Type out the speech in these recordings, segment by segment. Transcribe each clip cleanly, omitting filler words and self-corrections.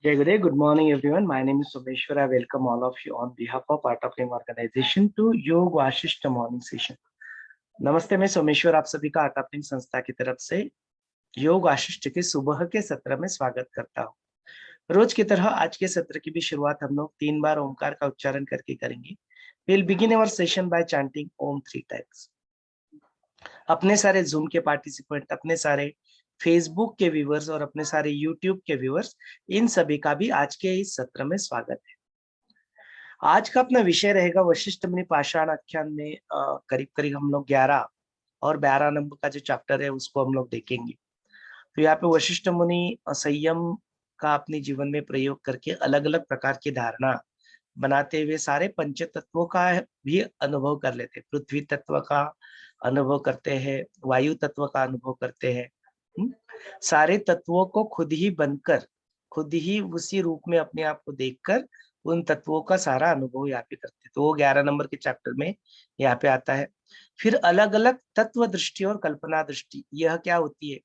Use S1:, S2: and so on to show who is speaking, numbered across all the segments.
S1: Yeah, good day, good morning, everyone. My name is Someshwar. I welcome all of you on behalf of Art of Living organization to योग Vasishtha morning session. नमस्ते, मैं सोमेश्वर आप सभी का art of living संस्था की तरफ से योग वाशिष्ठ के सुबह के सत्र में स्वागत करता हूँ। रोज की तरह आज के सत्र की भी शुरुआत हम लोग 3 बार ओमकार का उच्चारण करके करेंगे। We'll begin our session by chanting Om 3 times. अपने सारे जूम के पार्टिसिपेंट, अपने सारे फेसबुक के व्यूवर्स और अपने सारे यूट्यूब के व्यूवर्स, इन सभी का भी आज के इस सत्र में स्वागत है। आज का अपना विषय रहेगा वशिष्ठ मुनि पाषाण आख्यान में करीब करीब हम लोग 11 और 12 नंबर का जो चैप्टर है उसको हम लोग देखेंगे। तो यहाँ पे वशिष्ठ मुनि संयम का अपने जीवन में प्रयोग करके अलग अलग प्रकार की धारणा बनाते हुए सारे पंच तत्वों का भी अनुभव कर लेते हैं। पृथ्वी तत्व का अनुभव करते हैं, वायु तत्व का अनुभव करते हैं। सारे तत्वों को खुद ही बनकर, खुद ही उसी रूप में अपने आप को देखकर उन तत्वों का सारा अनुभव यहाँ पे करते हैं। तो वो 11 नंबर के चैप्टर में यहाँ पे आता है। फिर अलग अलग तत्व दृष्टि और कल्पना दृष्टि, यह क्या होती है,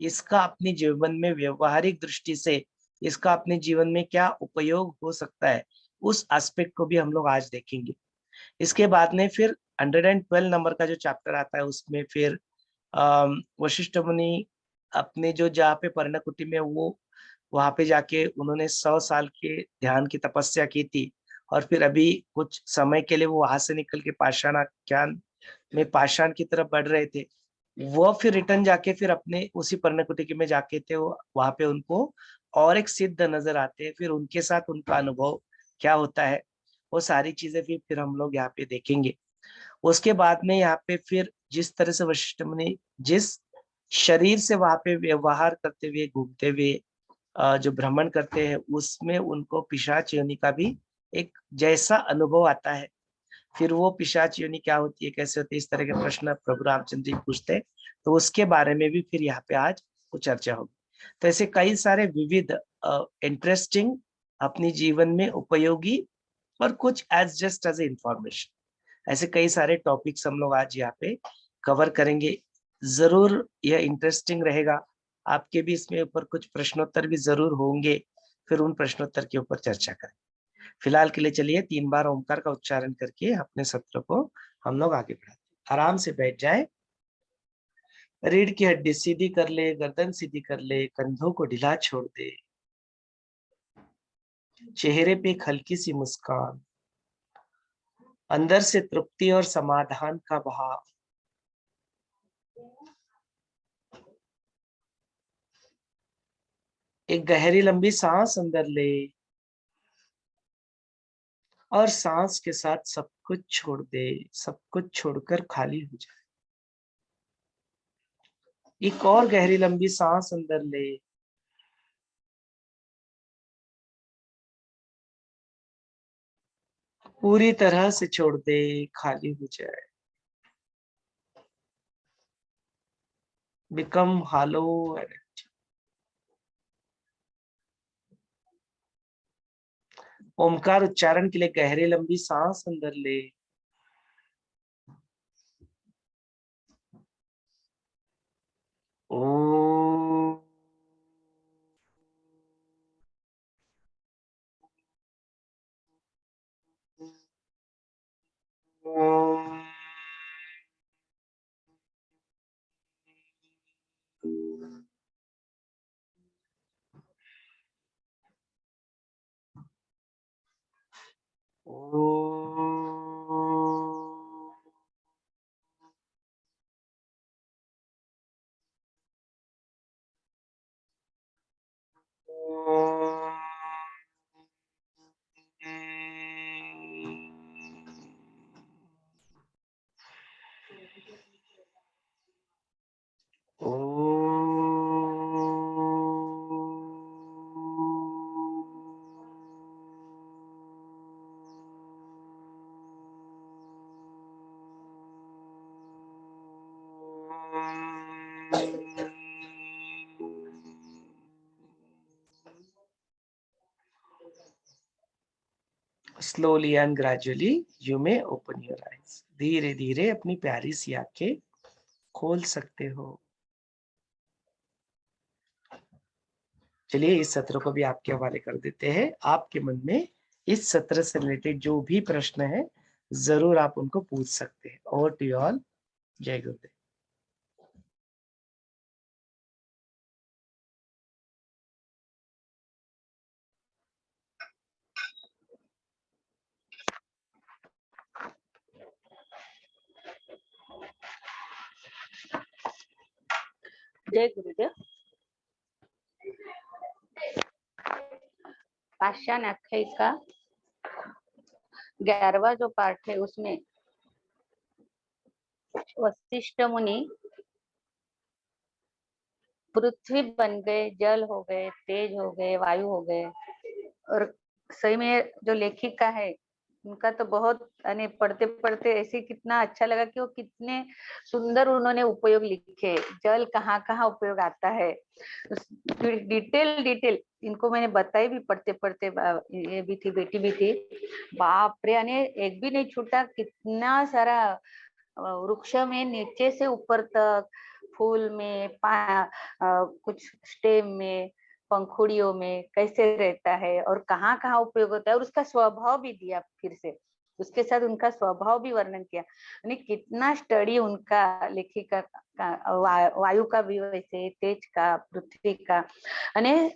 S1: इसका अपने जीवन में व्यवहारिक दृष्टि से इसका अपने जीवन में क्या उपयोग हो सकता है, उस एस्पेक्ट को भी हम लोग आज देखेंगे। इसके बाद में फिर 112 नंबर का जो चैप्टर आता है उसमें फिर वशिष्ठ मुनि अपने जो जहाँ पे पर्णकुटी में वो वहां पे जाके उन्होंने 100 साल के ध्यान की तपस्या की थी और फिर अभी कुछ समय के लिए वो वहां से निकल के पाषाण आख्यान में पाषाण की तरफ बढ़ रहे थे। वो फिर रिटर्न जाके फिर अपने उसी पर्णकुटी में जाके थे, वो वहां पे उनको और एक सिद्ध नजर आते हैं। फिर उनके साथ उनका अनुभव क्या होता है, वो सारी चीजें फिर हम लोग यहाँ पे देखेंगे। उसके बाद में यहाँ पे फिर जिस तरह से वशिष्ठ मुनि जिस शरीर से वहां पे व्यवहार करते हुए घूमते हुए जो भ्रमण करते हैं उसमें उनको पिशाच योनि का भी एक जैसा अनुभव आता है। फिर वो पिशाच योनि क्या होती है, कैसे होती है, इस तरह के प्रश्न प्रभु रामचंद्र जी पूछते हैं। तो उसके बारे में भी फिर यहाँ पे आज कुछ चर्चा होगी। तो ऐसे कई सारे विविध इंटरेस्टिंग, अपनी जीवन में उपयोगी और कुछ as just as a information, ऐसे कई सारे टॉपिक्स हम लोग आज यहाँ पे कवर करेंगे। जरूर यह इंटरेस्टिंग रहेगा। आपके भी इसमें ऊपर कुछ प्रश्नोत्तर भी जरूर होंगे, फिर उन प्रश्नोत्तर के ऊपर चर्चा करें। फिलहाल के लिए चलिए 3 बार ओमकार का उच्चारण करके अपने सत्र को हम लोग आगे बढ़ाते हैं। आराम से बैठ जाए, रीढ़ की हड्डी सीधी कर ले, गर्दन सीधी कर ले, कंधों को ढीला छोड़ दे, चेहरे पे एक हल्की सी मुस्कान, अंदर से तृप्ति और समाधान का भाव। एक गहरी लंबी सांस अंदर ले और सांस के साथ सब कुछ छोड़ दे, सब कुछ छोड़कर खाली हो जाए। एक और गहरी लंबी सांस अंदर ले पूरी तरह से छोड़ दे, खाली हो जाए। बिकम हालो। ओमकार उच्चारण के लिए गहरी लंबी सांस अंदर ले ओ Slowly and gradually you may open your eyes. धीरे धीरे अपनी प्यारी सी आंखें खोल सकते हो। चलिए इस सत्र को भी आपके हवाले कर देते हैं। आपके मन में इस सत्र से रिलेटेड जो भी प्रश्न है जरूर आप उनको पूछ सकते हैं। Over to you all. जय गुरुदेव।
S2: जय गुरुदेव। पाषाण आख्यायिका 11वां जो पार्ट है उसमें वशिष्ठ मुनि पृथ्वी बन गए, जल हो गए, तेज हो गए, वायु हो गए। और सही में जो लेखिका है उनका तो बहुत पढ़ते पढ़ते ऐसे कितना अच्छा लगा कि वो कितने सुंदर उन्होंने उपयोग लिखे। जल कहाँ कहाँ उपयोग आता है, डिटेल इनको मैंने बताई भी पढ़ते पढ़ते। ये भी थी, बेटी भी थी, बाप रे, एक भी नहीं छूटा। कितना सारा वृक्ष में नीचे से ऊपर तक, फूल में, कुछ स्टेम में, पंखुड़ियों में कैसे रहता है और कहाँ कहाँ उपयोग होता है, और उसका स्वभाव भी दिया। फिर से उसके साथ उनका स्वभाव भी वर्णन किया। यानी कितना स्टडी उनका लेखिका का, वायु का भी वैसे, तेज का, पृथ्वी का, यानी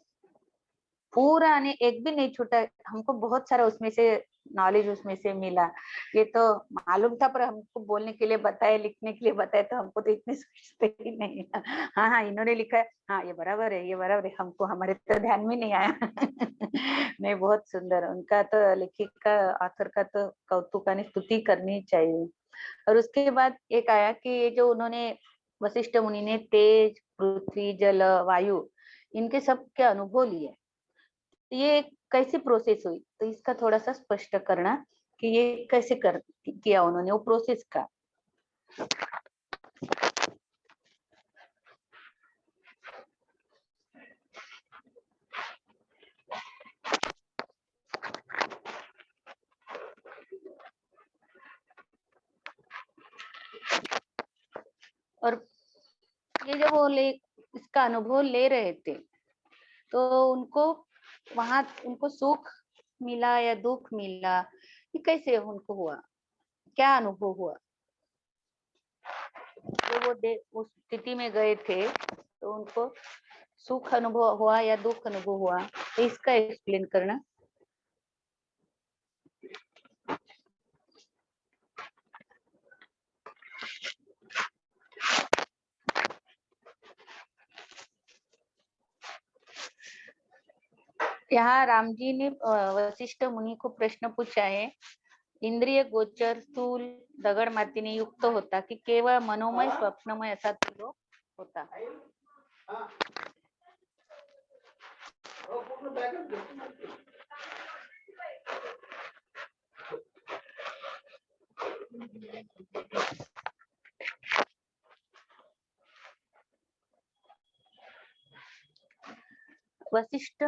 S2: पूरा एक भी नहीं छूटा। हमको बहुत सारा उसमें से नॉलेज उसमें से मिला। ये तो मालूम था, पर हमको बोलने के लिए बताए, लिखने के लिए बताए, तो हमको तो इतने सोचते ही नहीं। हाँ हाँ, इन्होंने लिखा है, हाँ ये बराबर है, ये बराबर है, हमको हमारे तो ध्यान में नहीं आया। नहीं, बहुत सुंदर उनका तो, लेखिका ऑथर का तो कौतुक और स्तुति करनी चाहिए। और उसके बाद एक आया कि ये जो उन्होंने वशिष्ठ मुनि ने तेज, पृथ्वी, जल, वायु, इनके सबके अनुभव लिए, ये कैसी प्रोसेस हुई, तो इसका थोड़ा सा स्पष्ट करना कि ये कैसे किया उन्होंने वो प्रोसेस का। और ये जब वो इसका अनुभव ले रहे थे, तो उनको वहां उनको सुख मिला या दुख मिला, ये कैसे उनको हुआ, क्या अनुभव हुआ। जब वो उस स्थिति में गए थे, तो उनको सुख अनुभव हुआ या दुख अनुभव हुआ, तो इसका एक्सप्लेन करना। यहाँ राम जी ने वशिष्ठ मुनि को प्रश्न पूछा है, इंद्रिय गोचर स्थूल दगड मातीने युक्त होता कि केवळ मनोमय स्वप्नमय असा तो होता। वशिष्ठ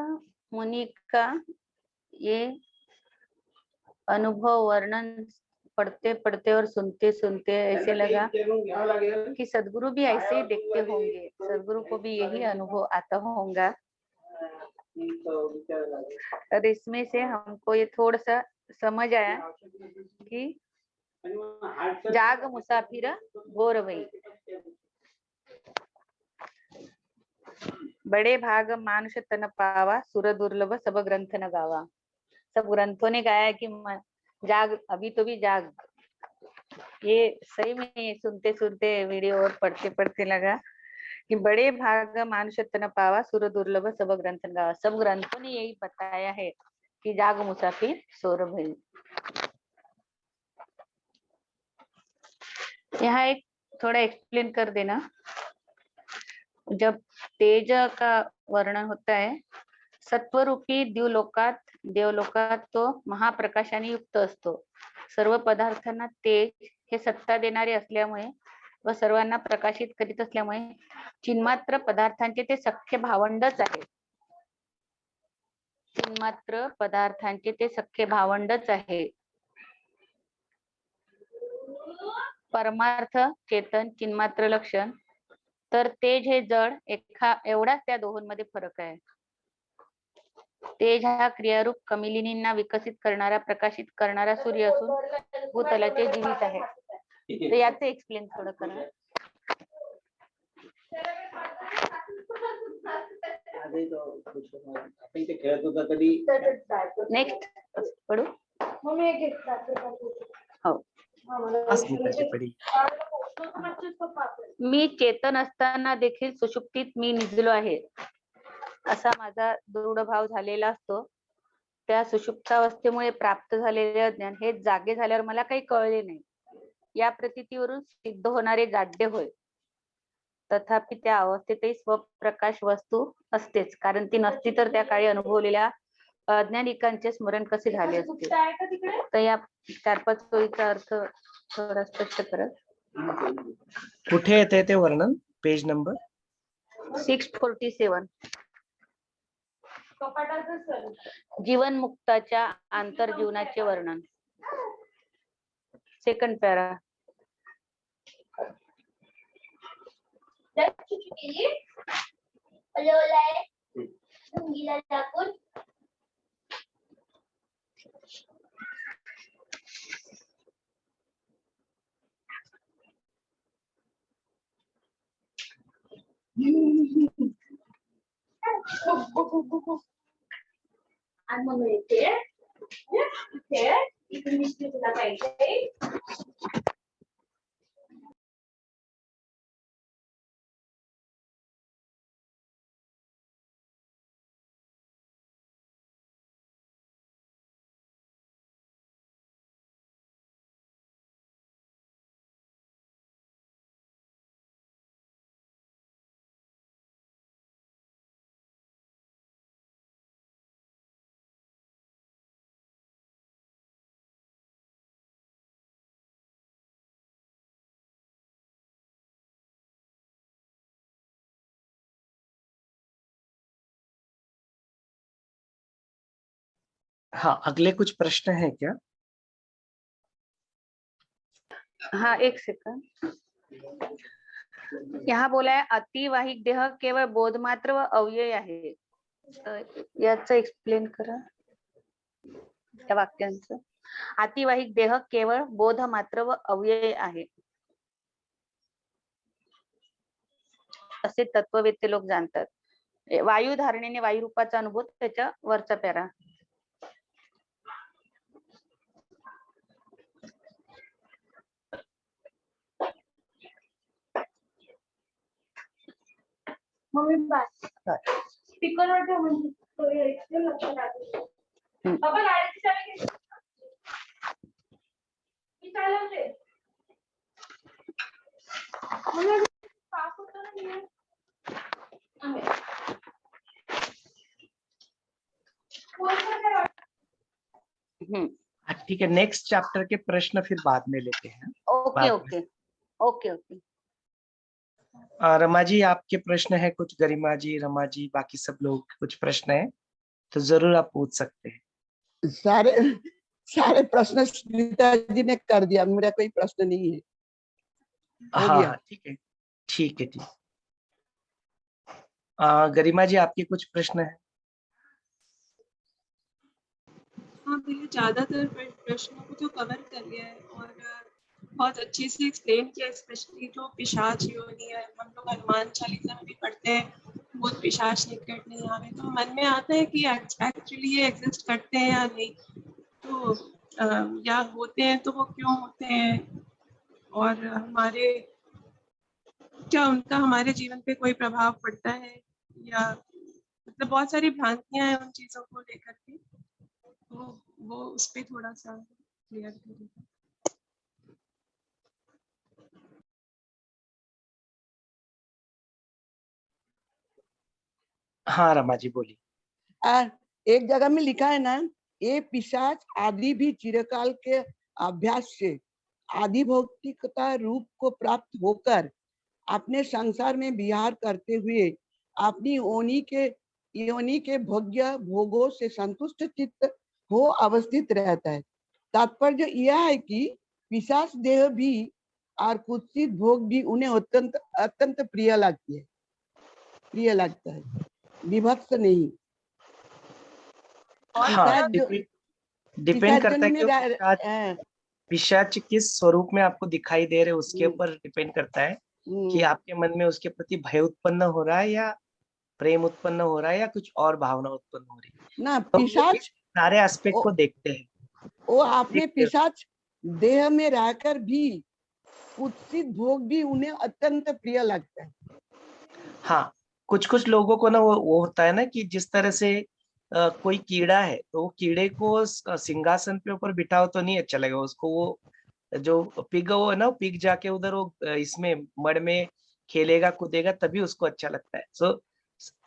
S2: मुनि का ये अनुभव वर्णन पढ़ते पढ़ते और सुनते सुनते ऐसे लगा कि सदगुरु भी ऐसे ही देखते होंगे, सदगुरु को भी यही अनुभव आता होगा। और इसमें से हमको ये थोड़ा सा समझ आया कि जाग मुसाफिर घोर भई, बड़े भाग मानुष तन पावा, सुर दुर्लभ सब ग्रंथ न गावा। सब ग्रंथों ने गाया कि जाग, अभी तो भी जाग। ये सही में सुनते सुनते वीडियो और पढ़ते पढ़ते लगा कि बड़े भाग मानुष तन पावा, सुर दुर्लभ सब ग्रंथ न गावा। सब ग्रंथों ने यही बताया है कि जाग मुसाफिर सोर भई। यहाँ एक थोड़ा एक्सप्लेन कर देना। जब तेज का वर्णन होता है, सत्वरूपी देवलोकात तो महाप्रकाशाने युक्त असतो। सर्व पदार्थांना तेज हे सत्ता देणारे असल्यामुळे व सर्वांना प्रकाशित करीत असल्यामुळे चिन्मात्र पदार्थांचे ते सख्य भावंडच आहे। चिन्मात्र पदार्थांचे ते सख्य भावंडच आहे। परमार्थ चेतन चिन्मात्र लक्षण, तर तेज हे जड, एवढाच त्या दोहोंमध्ये फरक आहे। तेज हा क्रियारूप कमिलिनींना विकसित करणारा, प्रकाशित करणारा सूर्य असून भूतलाचे जीवित आहे. तर याचं एक्सप्लेन थोडं करा. नेक्स्ट पढू. हो.
S1: अस्मिताची पडी.
S2: मी चेतन असताना देखील सुषुप्तीत मी निजलो आहे, असा माझा दृढ भाव झालेला असतो. त्या सुषुप्तावस्थेमुळे प्राप्त झालेले ज्ञान हे जागे झाल्यावर मला काही कळले नाही, या प्रतीतीवरून सिद्ध होणारे जाड्य होय. तथापि त्या अवस्थेतही स्वप्रकाश वस्तू असतेच, कारण ती नसती तर त्या काळी अनुभवलेल्या अज्ञानिकांचे स्मरण कसे झाले असते. तर या 4-5 ओळीचा अर्थ थोडा स्पष्ट करत.
S1: कुठे येते ते वर्णन? Page number
S2: 647. जीवनमुक्ताच्या आंतरजीवनाचे वर्णन. Second para.
S1: हाँ, अगले कुछ प्रश्न है क्या?
S2: हाँ, एक सेकंड. यहाँ बोला है अतिवाहिक देह केवळ बोधमात्र व अव्यय आहे. याचं एक्सप्लेन करा त्या वाक्यांचं. अतिवाहिक देह केवळ बोध मात्र व अव्यय आहे, असे तत्ववेत्ते लोक जाणतात. वायू धारणेने वायू रूपाचा अनुभव, त्याच्या वरचा पॅरा.
S3: मम्मी बाय स्पीकर वर ठेव म्हणजे एक्सप्लेन लक्षात राहते. बाबा गाडीची चावी घे. मी चालवते. मम्मी पास होतो ना मी.
S1: ठीक है, नेक्स्ट चैप्टर के प्रश्न फिर बाद में लेते हैं.
S2: Okay okay okay okay.
S1: Rama ji, आपके प्रश्न है कुछ? गरिमा जी, रमा जी, बाकी सब लोग कुछ प्रश्न है तो जरूर आप पूछ सकते हैं.
S4: सारे प्रश्न स्मिता जी ने कर दिया, मेरा कोई प्रश्न नहीं है.
S1: हाँ, ठीक है, ठीक है, ठीक. गरिमा जी, आपके कुछ प्रश्न है?
S5: हाँ भैया, ज्यादातर प्रश्नों को तो कवर कर लिया है और बहुत अच्छे से एक्सप्लेन किया. स्पेशली जो पिशाच योनि है, हम लोग हनुमान चालीसा में भी पढ़ते हैं, बहुत पिशाच निकट नहीं आवे, तो मन में आता है कि एक्चुअली ये एग्जिस्ट करते हैं या नहीं, तो या होते हैं तो वो क्यों होते हैं, और हमारे क्या उनका हमारे जीवन पे कोई प्रभाव पड़ता है, या मतलब बहुत सारी भ्रांतियां हैं उन चीजों को लेकर के, तो वो उस पे थोड़ा सा क्लियर करिए.
S1: हाँ रमा जी, बोलिए.
S4: एक जगह में लिखा है ना, ये पिशाच आदि भी चिरकाल के अभ्यास से आदि भौतिकता रूप को प्राप्त होकर अपने संसार में विहार करते हुए अपनी योनि के भोग्य भोगों से संतुष्ट चित्त हो अवस्थित रहता है. तात्पर्य यह है कि पिशाच देह भी और कुत्सित भोग भी उन्हें अत्यंत अत्यंत प्रिय लगता है, विभत्स नहीं.
S5: और
S1: हाँ,
S4: पिशाच जो
S1: डिपेंड करता है
S4: योनि
S1: कि
S4: में
S1: वो पिशाच किस स्वरूप में आपको दिखाई दे रहे, उसके ऊपर डिपेंड करता है कि आपके मन में उसके प्रति भय उत्पन्न हो रहा है या प्रेम उत्पन्न हो रहा है या कुछ और भावना उत्पन्न हो रही है।
S4: ना
S1: तो हम लोग
S4: पिशाच
S1: इस सारे एस्पेक्ट को देखते हैं।
S4: वो आपने
S1: देखते हैं।
S4: पिशाच देह में रहकर भी कुत्सित भोग भी उन्हें अत्यंत प्रिय लगता है।
S1: हाँ, कुछ कुछ लोगों को ना वो होता है ना कि जिस तरह से कोई कीड़ा है तो वो कीड़े को सिंहासन पे ऊपर बिठाओ तो नहीं अच्छा लगेगा उसको, वो जो पिग वो है ना, पिग जाके उधर वो इसमें मड़ में खेलेगा कूदेगा तभी उसको अच्छा लगता है। सो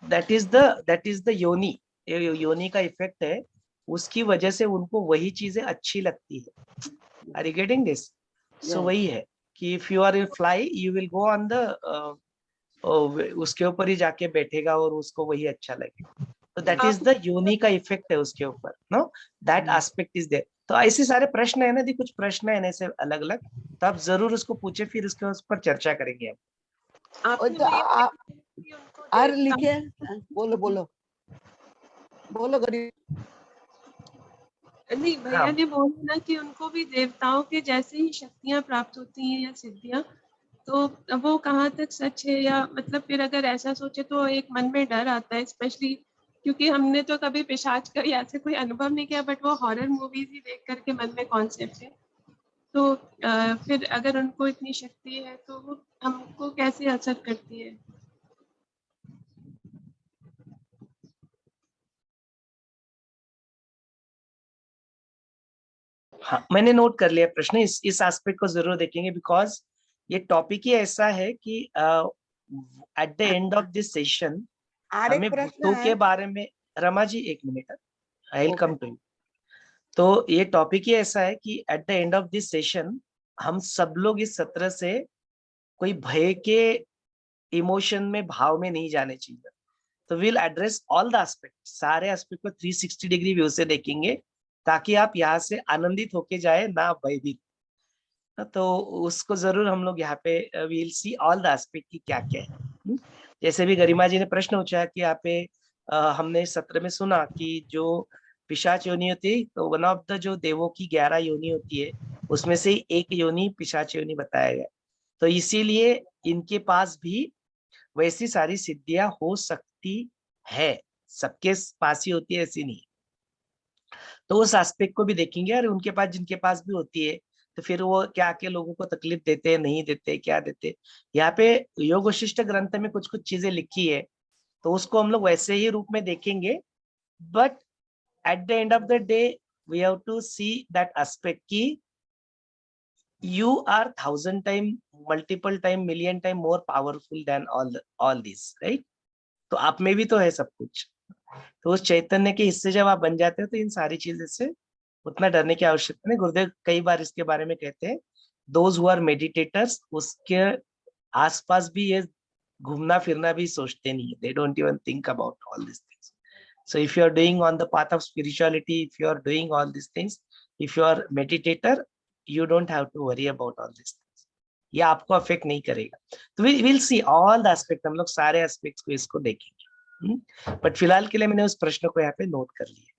S1: दैट इज द योनि, योनि का इफेक्ट है, उसकी वजह से उनको वही चीजें अच्छी लगती है। Are you getting this? So वही है कि if you are in fly you will go on the उसके ऊपर ही जाके बैठेगा और उसको वही अच्छा लगेगा। तो दैट इज द योनि का इफेक्ट है उसके ऊपर, no, that aspect is there. तो ऐसे सारे प्रश्न है ना दी, कुछ प्रश्न है ऐसे अलग अलग, तो आप जरूर उसको पूछे, फिर उसके उस पर चर्चा करेंगे हम।
S5: आपने
S4: तो
S5: भैया कि उनको
S4: और
S5: देवता
S4: लिखे बोलो बोलो बोलो गरीब।
S5: नहीं, भैया
S1: हाँ
S5: ने बोला ना कि उनको भी देवताओं के जैसे ही शक्तियां प्राप्त होती हैं या सिद्धियां, तो वो कहाँ तक सच है, या मतलब फिर अगर ऐसा सोचे तो एक मन में डर आता है, स्पेशली क्योंकि हमने तो कभी पिशाच का या ऐसे कोई अनुभव नहीं किया, बट वो हॉरर मूवीज ही देख करके मन में कॉन्सेप्ट है। तो फिर अगर उनको इतनी शक्ति है तो वो हमको कैसे असर करती है?
S1: हाँ, मैंने नोट कर लिया प्रश्न, इस एस्पेक्ट को जरूर देखेंगे, बिकॉज ये टॉपिक ही ऐसा है कि at the end of this session
S4: और एक
S1: हमें
S4: प्रश्न
S1: भूतों के
S4: है।
S1: बारे में, रमा जी एक मिनट, I will
S4: okay.
S1: Come to you. तो ये टॉपिक ही ऐसा है कि at the end of this session हम सब लोग इस सत्र से कोई भय के इमोशन में, भाव में नहीं जाने चाहिए। तो will address all the aspect, सारे एस्पेक्ट को 360 डिग्री व्यू से देखेंगे, ताकि आप यहाँ से आनंदित होके जाए, ना भयभीत। तो उसको जरूर हम लोग यहाँ पे will see all the aspect की क्या क्या है। जैसे भी गरिमा जी ने प्रश्न पूछा कि यहाँ पे हमने सत्र में सुना कि जो पिशाच योनि होती है, तो वन ऑफ द जो देवों की 11 योनि होती है, उसमें से एक योनि पिशाच योनि बताया गया। तो इसीलिए इनके पास भी वैसी सारी सिद्धियां हो सकती है, सबके पास ही होती है ऐसी नहीं। तो उस एस्पेक्ट को भी देखेंगे, और उनके पास, जिनके पास भी होती है, तो फिर वो क्या के लोगों को तकलीफ देते हैं, नहीं देते, क्या देते। यहाँ पे योग वशिष्ठ ग्रंथ में कुछ कुछ चीजें लिखी है, तो उसको हम लोग वैसे ही रूप में देखेंगे। But at the end of the day we have to see that aspect की you are 1,000 time, multiple time, million time more powerful than all this, right? तो आप में भी तो है सब कुछ। तो उस चैतन्य के हिस्से जब आप बन जाते हो तो इन सारी चीजें से उतना डरने की आवश्यकता नहीं। गुरुदेव कई बार इसके बारे में कहते हैं, दोज हु आर मेडिटेटर्स, उसके आसपास भी ये घूमना फिरना भी सोचते नहीं है, they don't even think about all this things. So if you are doing on the path of spirituality, if you are doing all these things, if you are meditator, you don't have to worry about all these things. ये आपको affect नहीं करेगा। तो will see all the aspect, हम लोग सारे aspects को इसको देखेंगे। बट फिलहाल के लिए मैंने उस प्रश्न को यहाँ पे नोट कर लिया।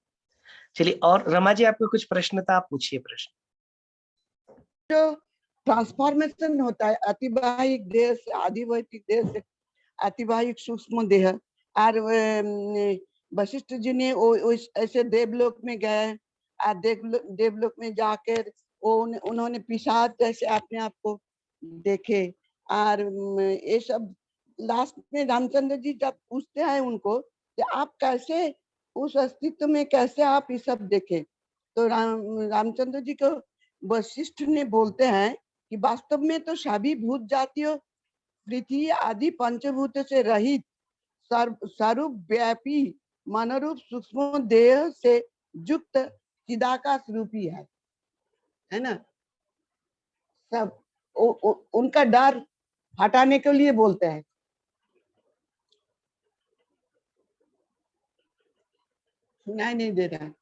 S1: चलिए, और रमा जी आपको कुछ प्रश्न था, आप पूछिए प्रश्न।
S4: जो ट्रांसफॉर्मेशन होता है अतिबाहिक देह से आदिभौतिक देह से अतिबाहिक सूक्ष्म देह, और वशिष्ठ जी ने वो ऐसे देवलोक में गए, और देवलोक में जाकर वो उन्होंने पिशाच जैसे अपने आप को देखे, और ये सब लास्ट में रामचंद्र जी जब पूछते हैं उनको कि आप कैसे उस अस्तित्व में कैसे आप ये सब देखे, तो रामचंद्र जी को वशिष्ठ ने बोलते हैं कि वास्तव में तो सभी भूत जातियों पृथ्वी आदि पंचभूत से रहित स्वरूप व्यापी मनोरूप सूक्ष्म देह से युक्त चिदाकाश रूपी है ना। सब उनका डर हटाने के लिए बोलते हैं। सुनाई नहीं दे रहा है।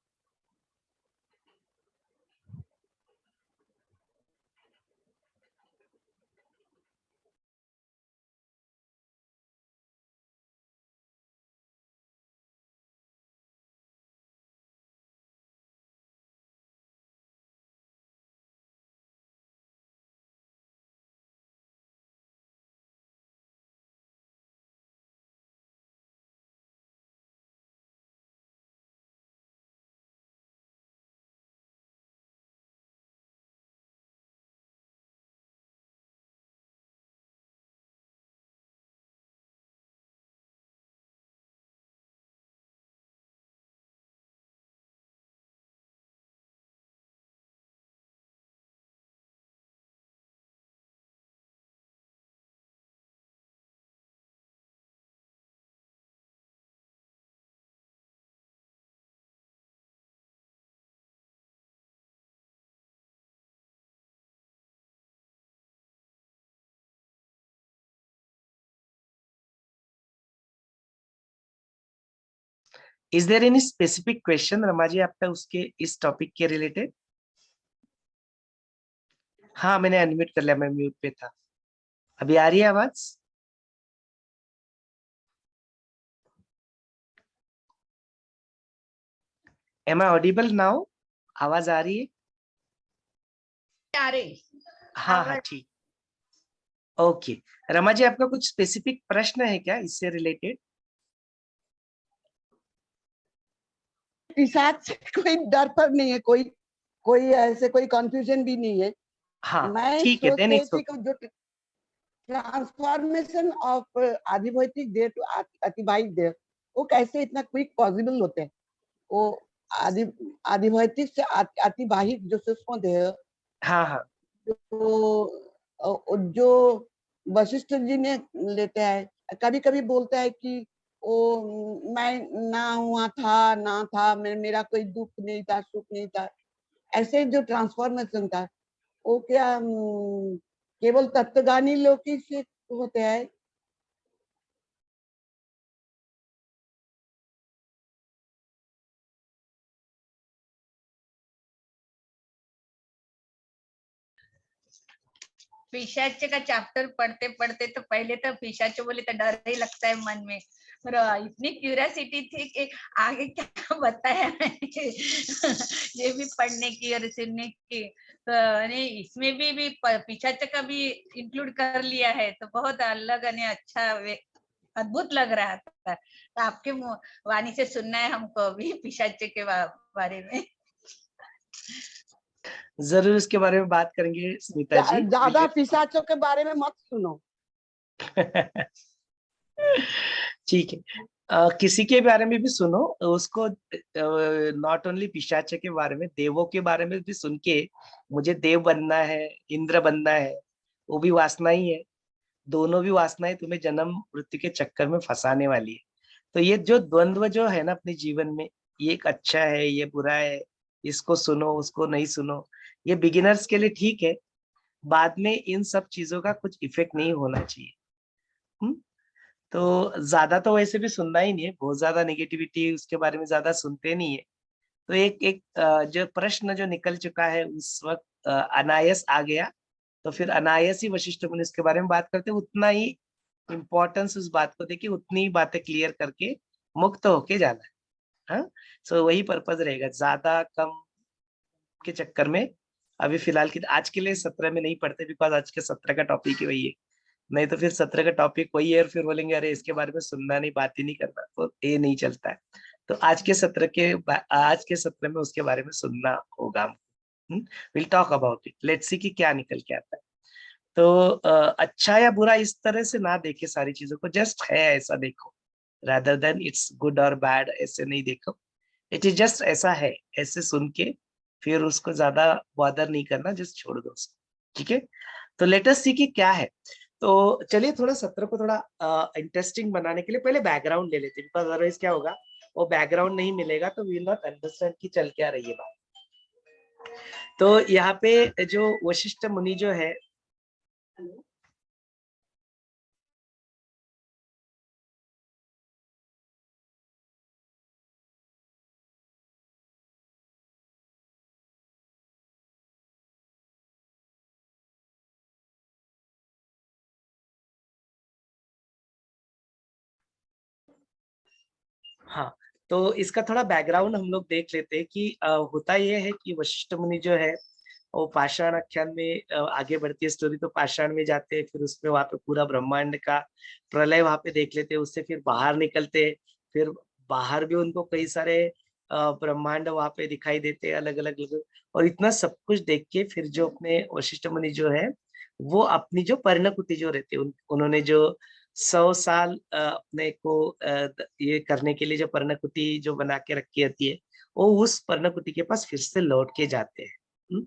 S1: Is there any specific question Rama ji आपका उसके इस टॉपिक के रिलेटेड? हाँ मैंने अनम्यूट कर लिया, मैं म्यूट पे था। अभी आ रही है आवाज? Am I audible now? आवाज आ रही है?
S2: आ रही
S1: हाँ हाँ
S2: आवाज।
S1: ठीक। ओके रमा जी आपका कुछ स्पेसिफिक प्रश्न है क्या इससे रिलेटेड?
S4: पिशाच से कोई डर पर नहीं है, कोई कोई ऐसे कोई कंफ्यूजन भी नहीं है।
S1: हाँ
S4: मैं
S1: ठीक है,
S4: सोच
S1: देन
S4: रही
S1: इट्स
S4: थी कि जो ट्रांसफॉर्मेशन ऑफ आदिभौतिक देह टू अतिबाहिक देह, वो कैसे इतना क्विक पॉसिबल होते हैं? वो आदि आदिभौतिक से अतिबाहिक जो सूक्ष्म देह,
S1: हाँ हाँ
S4: जो वशिष्ठ जी ने लेते हैं, कभी कभी बोलता है कि वो मैं ना हुआ था ना था, मेरा कोई दुख नहीं था सुख नहीं था, ऐसे जो ट्रांसफॉर्मेशन था वो क्या केवल तत्वगानी लोग ही से होते हैं?
S2: पिशाच का चैप्टर पढ़ते पढ़ते तो पहले तो पिशाच बोले तो डर ही लगता है मन में, पर इतनी क्यूरियोसिटी थी कि आगे क्या बताया ये भी पढ़ने की और सुनने की। तो इसमें भी पिशाच का भी इंक्लूड कर लिया है, तो बहुत अलग और अच्छा अद्भुत लग रहा था। तो आपके वाणी से सुनना है हमको भी पिशाच के बारे में।
S1: जरूर इसके बारे में बात करेंगे स्मिता जी।
S4: ज्यादा पिशाचों के बारे में मत सुनो।
S1: ठीक है, किसी के बारे में भी सुनो, उसको नॉट ओनली पिशाच के बारे में, देवों के बारे में भी सुन के मुझे देव बनना है, इंद्र बनना है, वो भी वासना ही है। दोनों भी वासनाएं तुम्हें जन्म मृत्यु के चक्कर में फंसाने वाली है। तो ये जो द्वंद्व जो है ना अपने जीवन में, ये एक अच्छा है ये बुरा है, इसको सुनो उसको नहीं सुनो, ये बिगिनर्स के लिए ठीक है। बाद में इन सब चीजों का कुछ इफेक्ट नहीं होना चाहिए। हम्म? तो ज्यादा तो वैसे भी सुनना ही नहीं है, बहुत ज्यादा नेगेटिविटी उसके बारे में ज्यादा सुनते नहीं है। तो एक एक जो प्रश्न जो निकल चुका है उस वक्त अनायास आ गया, तो फिर अनायास ही वशिष्ठ मुनि इसके बारे में बात करते, उतना ही इम्पोर्टेंस उस बात को देके उतनी ही बातें क्लियर करके मुक्त होके जाना है। हाँ, सो वही पर्पज रहेगा, ज्यादा कम के चक्कर में अभी फिलहाल की आज के लिए सत्र में नहीं पढ़ते, बिकॉज आज के सत्र का टॉपिक ही वही है। नहीं तो फिर सत्र का टॉपिक वही है और फिर बोलेंगे अरे इसके बारे में सुनना नहीं, बात ही नहीं करना, तो ये नहीं चलता है। तो आज के सत्र में उसके बारे में सुनना होगा। Will talk about it, let's see कि क्या निकल के आता है। तो अच्छा या बुरा इस तरह से ना देखे सारी चीजों को, जस्ट है ऐसा देखो, रादर देन इट्स गुड और बैड ऐसे नहीं देखो। इट इज जस्ट ऐसा है, ऐसे सुन के फिर उसको ज्यादा बॉदर नहीं करना, जस्ट छोड़ दो उसको। ठीक है, तो लेट अस सी कि क्या है। तो चलिए थोड़ा सत्र को थोड़ा इंटरेस्टिंग बनाने के लिए पहले बैकग्राउंड ले लेते हैं, बिकॉज अदरवाइज क्या होगा, वो बैकग्राउंड नहीं मिलेगा तो वी विल नॉट अंडरस्टैंड कि चल क्या रही है बात। तो यहाँ पे जो वशिष्ठ मुनि जो है, हाँ, तो इसका थोड़ा बैकग्राउंड हम लोग देख लेते हैं कि होता यह है कि वशिष्ठ मुनि जो है वो पाषाण आख्यान में आगे बढ़ती है स्टोरी, तो पाषाण में जाते हैं, फिर उसमें वहां पे पूरा ब्रह्मांड का प्रलय वहां पे देख लेते हैं, उससे फिर बाहर निकलते हैं, फिर बाहर भी उनको कई सारे ब्रह्मांड वहां पे दिखाई देते हैं अलग अलग लोग। और इतना सब कुछ देख के फिर जो अपने वशिष्ठ मुनि जो है वो अपनी जो पर्णकुटी जो रहती है उन्होंने जो 100 साल अपने को ये करने के लिए जो पर्णकुटी जो बना के रखी होती है, वो उस पर्णकुटी के पास फिर से लौट के जाते हैं।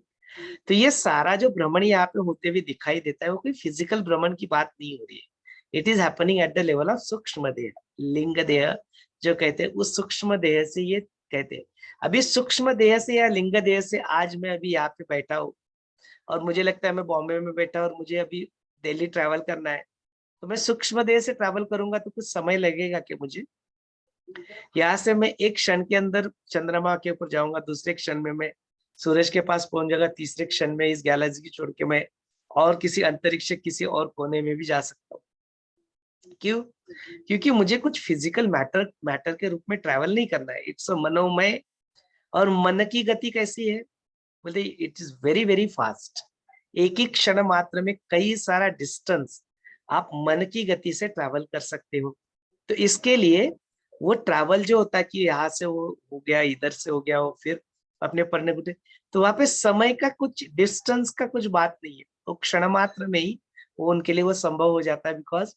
S1: तो ये सारा जो भ्रमण यहाँ पे होते हुए दिखाई देता है वो कोई फिजिकल भ्रमण की बात नहीं हो रही है, it is happening at the level of सूक्ष्म देह, लिंग देह जो कहते हैं, उस सूक्ष्म देह से ये कहते हैं। अभी सूक्ष्म देह से या लिंग देह से आज मैं अभी यहाँ पे बैठा हूँ और मुझे लगता है मैं बॉम्बे में बैठा और मुझे अभी दिल्ली ट्रैवल करना है, तो मैं सूक्ष्म देह से ट्रैवल करूंगा तो कुछ समय लगेगा कि मुझे, यहाँ से मैं एक क्षण के अंदर चंद्रमा के ऊपर जाऊंगा, दूसरे क्षण में मैं सूरज के पास पहुंच जाऊंगा, तीसरे क्षण में इस गैलेक्सी की छोड़ के मैं और किसी अंतरिक्ष के किसी और कोने में भी जा सकता हूँ। क्यों? क्योंकि मुझे कुछ फिजिकल मैटर के रूप में ट्रैवल नहीं करना है। इट्स अ मनोमय। और मन की गति कैसी है? बोलते it is very very fast. एक ही क्षण मात्र में कई सारा डिस्टेंस आप मन की गति से ट्रैवल कर सकते हो। तो इसके लिए वो ट्रैवल जो होता है कि यहाँ से वो हो गया, इधर से हो गया, वो फिर अपने पढ़ने को, तो वहां पे समय का कुछ डिस्टेंस का कुछ बात नहीं है। तो क्षण मात्र में ही वो उनके लिए वो संभव हो जाता है। बिकॉज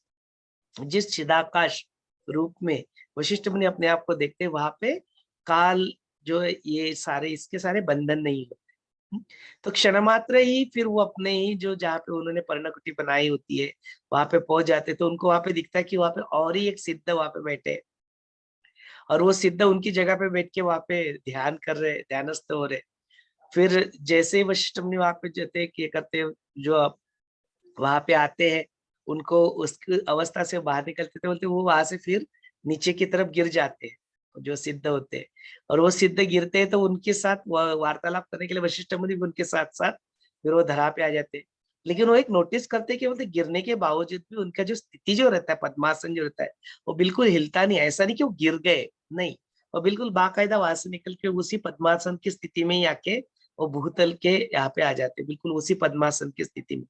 S1: जिस चिदाकाश रूप में वशिष्ठ मुनि अपने आप को देखते हैं, वहां पे काल जो है, ये सारे इसके सारे बंधन नहीं होते। तो क्षण मात्र ही फिर वो अपने ही जो जहाँ पे उन्होंने पर्णकुटी बनाई होती है वहां पे पहुंच जाते, तो उनको वहां पे दिखता है कि वहां पे और ही एक सिद्ध वहां पे बैठे हैं, और वो सिद्ध उनकी जगह पे बैठ के वहां पे ध्यान कर रहे, ध्यानस्थ हो रहे। फिर जैसे ही वशिष्ठ मुनि वहां पे जाते ये करते, जो वहां पे आते हैं, उनको उसकी अवस्था से बाहर निकलते थे, बोलते वो वहां से फिर नीचे की तरफ गिर जाते हैं जो सिद्ध होते हैं। और वो सिद्ध गिरते हैं तो उनके साथ वार्तालाप करने के लिए वशिष्ठ मुनि भी उनके साथ साथ फिर वो धरा पे आ जाते हैं। लेकिन वो एक नोटिस करते हैं कि बोलते गिरने के बावजूद भी उनका जो स्थिति जो रहता है, पद्मासन जो रहता है, वो बिल्कुल हिलता नहीं। ऐसा नहीं कि वो गिर गए, नहीं, वो बिल्कुल बाकायदा वहां से निकल के उसी पद्मासन की स्थिति में ही आके वो भूतल के यहाँ पे आ जाते हैं, बिल्कुल उसी पद्मासन की स्थिति में।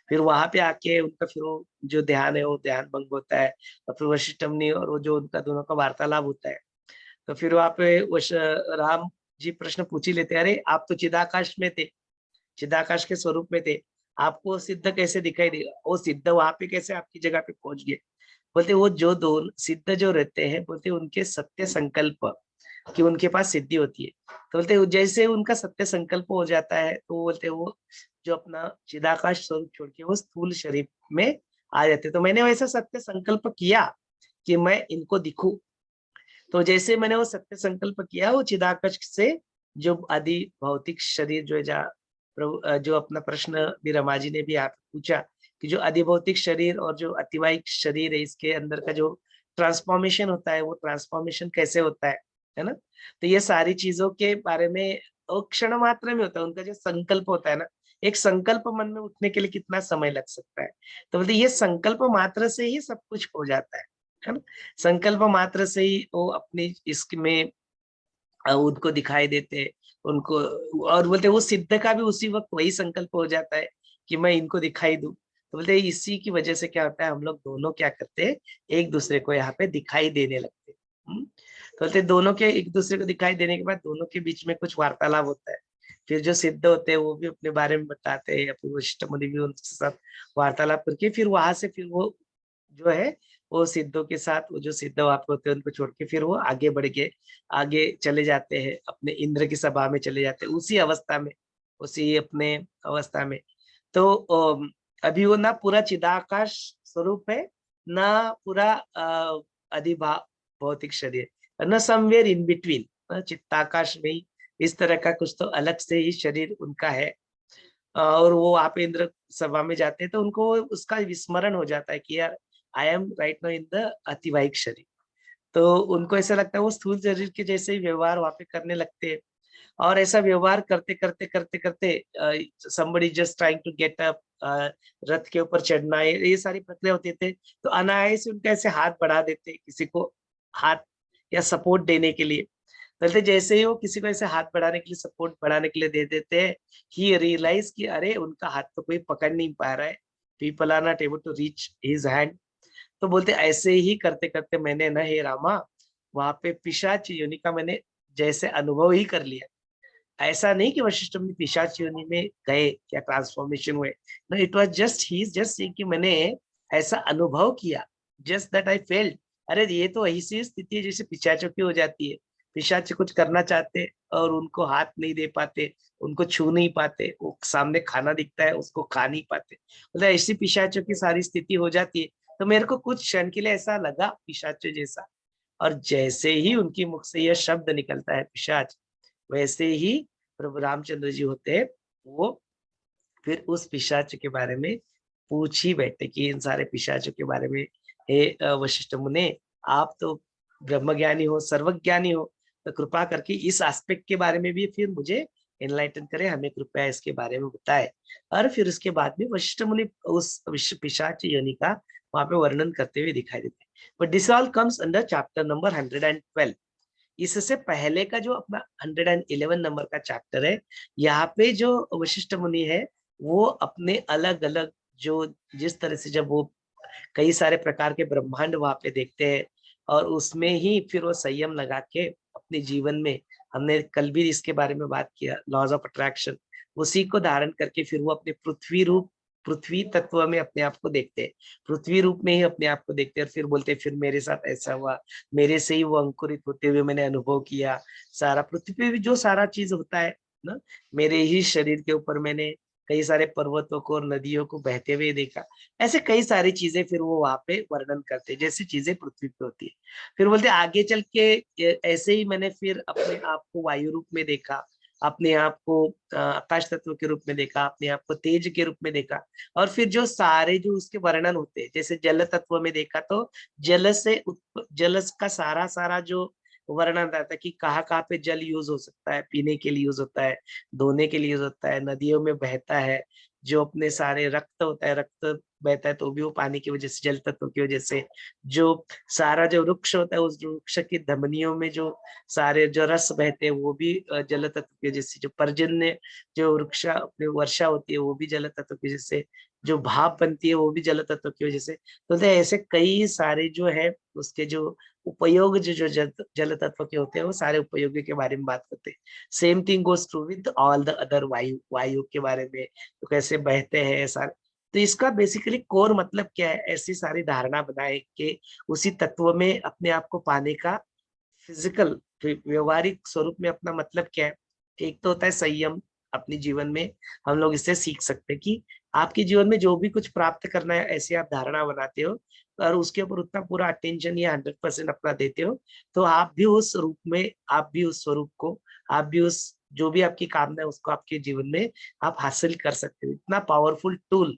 S1: फिर वहां पे आके उनका फिर वो जो ध्यान है वो ध्यान भंग होता है, और फिर वशिष्ठ मुनि और वो जो उनका दोनों का वार्तालाप होता है। तो फिर वहां पे राम जी प्रश्न पूछ ही लेते हैं, अरे आप तो चिदाकाश में थे, चिदाकाश के स्वरूप में थे, आपको सिद्ध कैसे दिखाई देगा? वो सिद्ध वहां पे कैसे आपकी जगह पे पहुंच गए? बोलते वो जो दो सिद्ध जो रहते हैं, बोलते उनके सत्य संकल्प कि उनके पास सिद्धि होती है। तो बोलते जैसे उनका सत्य संकल्प हो जाता है, तो बोलते वो जो अपना चिदाकाश स्वरूप छोड़ के वो स्थूल शरीर में आ जाते। तो मैंने वैसा सत्य संकल्प किया कि मैं इनको दिखूं। तो जैसे मैंने वो सत्य संकल्प किया, वो चिदाकाश से जो आदि भौतिक शरीर जो है, जो अपना प्रश्न भी रमा जी ने भी आप पूछा कि जो अधिभौतिक शरीर और जो अतिवाहिक शरीर है, इसके अंदर का जो ट्रांसफॉर्मेशन होता है, वो ट्रांसफॉर्मेशन कैसे होता है ना? तो ये सारी चीजों के बारे में क्षण मात्र में होता है। उनका जो संकल्प होता है ना, एक संकल्प मन में उठने के लिए कितना समय लग सकता है? तो बोलते ये संकल्प मात्र से ही सब कुछ हो जाता है ना? संकल्प मात्र से ही वो अपनी इसमें उनको दिखाई देते उनको। और बोलते वो सिद्ध का भी उसी वक्त वही संकल्प हो जाता है कि मैं इनको दिखाई दूं। तो बोलते इसी की वजह से क्या होता है, हम लोग दोनों क्या करते हैं, एक दूसरे को यहाँ पे दिखाई देने लगते हैं। तो बोलते दोनों के एक दूसरे को दिखाई देने के बाद दोनों के बीच में कुछ वार्तालाप होता है। फिर जो सिद्ध होते हैं वो भी अपने बारे में बताते हैं, या फिर वशिष्ठ मुनि भी उनके साथ वार्तालाप करके फिर वहां से फिर वो जो है वो सिद्धों के साथ, वो जो सिद्ध वहां पे होते हैं उनको छोड़ के फिर वो आगे बढ़ के आगे चले जाते हैं, अपने इंद्र की सभा में चले जाते हैं उसी अवस्था में, उसी अपने अवस्था में। तो अभी वो ना पूरा चिदाकाश स्वरूप है, ना पूरा अधिभा भौतिक शरीर, न समवेयर इन बिटवीन, चित्ताकाश में ही इस तरह का कुछ तो अलग से ही शरीर उनका है। और वो आप इंद्र सभा में जाते हैं तो उनको उसका विस्मरण हो जाता है कि यार I am right now in the अतिवाहिक शरीर। तो उनको ऐसा लगता है वो स्थूल शरीर के जैसे ही व्यवहार वहां पे करने लगते हैं। और ऐसा व्यवहार करते करते करते करते somebody just trying to get up, रथ के ऊपर चढ़ना, ये सारी प्रक्रिया होती थे। तो अनायास से उनका ऐसे हाथ बढ़ा देते किसी को हाथ या सपोर्ट देने के लिए। बोलते जैसे ही वो किसी को ऐसे हाथ बढ़ाने के लिए, सपोर्ट बढ़ाने के लिए दे देते हैं, ही रियलाइज कि अरे उनका हाथ तो कोई पकड़ नहीं पा रहा है, people are not able to reach his hand. तो बोलते ऐसे ही करते करते मैंने ना, हे रामा, वहां पे पिशाच योनि का मैंने जैसे अनुभव ही कर लिया। ऐसा नहीं कि वशिष्ठ मुनि पिशाच योनि में गए या ट्रांसफॉर्मेशन हुए, no, it was just he is just saying कि मैंने ऐसा अनुभव किया, जस्ट दैट आई फेल्ट। अरे ये तो ऐसी स्थिति है जैसे पिशाचों की हो जाती है। पिशाच कुछ करना चाहते और उनको हाथ नहीं दे पाते, उनको छू नहीं पाते, वो सामने खाना दिखता है उसको खा नहीं पाते, मतलब ऐसी पिशाचों की सारी स्थिति हो जाती है। तो मेरे को कुछ क्षण के लिए ऐसा लगा पिशाचों जैसा। और जैसे ही उनकी मुख से यह शब्द निकलता है पिशाच, वैसे ही प्रभु रामचंद्र जी होते हैं, वो फिर उस पिशाच के बारे में पूछ ही बैठे कि इन सारे पिशाचों के बारे में, हे वशिष्ठ मुने, आप तो ब्रह्मज्ञानी हो, सर्वज्ञानी हो, तो कृपा करके इस एस्पेक्ट के बारे में भी फिर मुझे एनलाइटन करे, हमें कृपया इसके बारे में बताए। और फिर उसके बाद में वशिष्ठ मुनि उस पिशाच योनि का वहां पे वर्णन करते हुए दिखाई देते हैं। But this all comes under chapter number 112। इससे पहले का जो अपना 111 नंबर का चैप्टर है, यहाँ पे जो वशिष्ठ मुनि है वो अपने अलग अलग जो जिस तरह से जब वो कई सारे प्रकार के ब्रह्मांड वहां पे देखते हैं और उसमें ही फिर वो संयम लगा के अपने जीवन में, हमने कल भी इसके बारे में बात किया, लॉज ऑफ अट्रैक्शन, उसी को धारण करके फिर वो अपने पृथ्वी तत्व में अपने आप को देखते हैं, पृथ्वी रूप में ही अपने आप को देखते हैं और फिर बोलते हैं फिर मेरे साथ ऐसा हुआ, मेरे से ही वो अंकुरित होते हुए मैंने अनुभव किया, सारा पृथ्वी पे भी जो सारा चीज होता है ना, मेरे ही शरीर के ऊपर मैंने कई सारे पर्वतों को और नदियों को बहते हुए देखा। ऐसे कई सारी चीजें फिर वो वहां पे वर्णन करते हैं जैसी चीजें पृथ्वी पे होती है। फिर बोलते आगे चल के ऐसे ही मैंने फिर अपने आप को वायु रूप में देखा, अपने आप को आकाश तत्व के रूप में देखा, अपने आप को तेज के रूप में देखा, और फिर जो सारे जो उसके वर्णन होते हैं, जैसे जल तत्व में देखा तो जल का सारा सारा जो वर्णन आता है कि कहाँ कहाँ पे जल यूज हो सकता है, पीने के लिए यूज होता है, धोने के लिए यूज होता है, नदियों में बहता है, जो अपने सारे रक्त होता है, रक्त बहता है तो भी वो पानी की वजह से, जल तत्व की वजह से, जो सारा जो वृक्ष होता है उस वृक्ष की धमनियों में जो सारे जो रस बहते हैं वो भी जल तत्व की वजह से, जो पर्जन्य जो वृक्ष अपने वर्षा होती है वो भी जल तत्व की वजह से, जो भाप बनती है वो भी जल तत्व की वजह से। तो ऐसे कई सारे जो है उसके जो उपयोग जो जल तत्व के होते हैं वो सारे उपयोगी के बारे में बात करते हैं। Same thing goes true with all the other वायु के बारे में, तो कैसे बहते हैं सारे। तो इसका बेसिकली कोर मतलब क्या है, ऐसी सारी धारणा बनाए कि उसी तत्व में अपने आप को पाने का फिजिकल व्यवहारिक स्वरूप में अपना मतलब क्या है। एक तो होता है संयम, अपने जीवन में हम लोग इससे सीख सकते हैं कि आपके जीवन में जो भी कुछ प्राप्त करना है ऐसी आप धारणा बनाते हो और उसके ऊपर उतना पूरा अटेंशन या 100% अपना देते हो, तो आप भी उस रूप में, आप भी उस स्वरूप को, आप भी उस जो भी आपकी कामना है उसको आपके जीवन में आप हासिल कर सकते हो। इतना पावरफुल टूल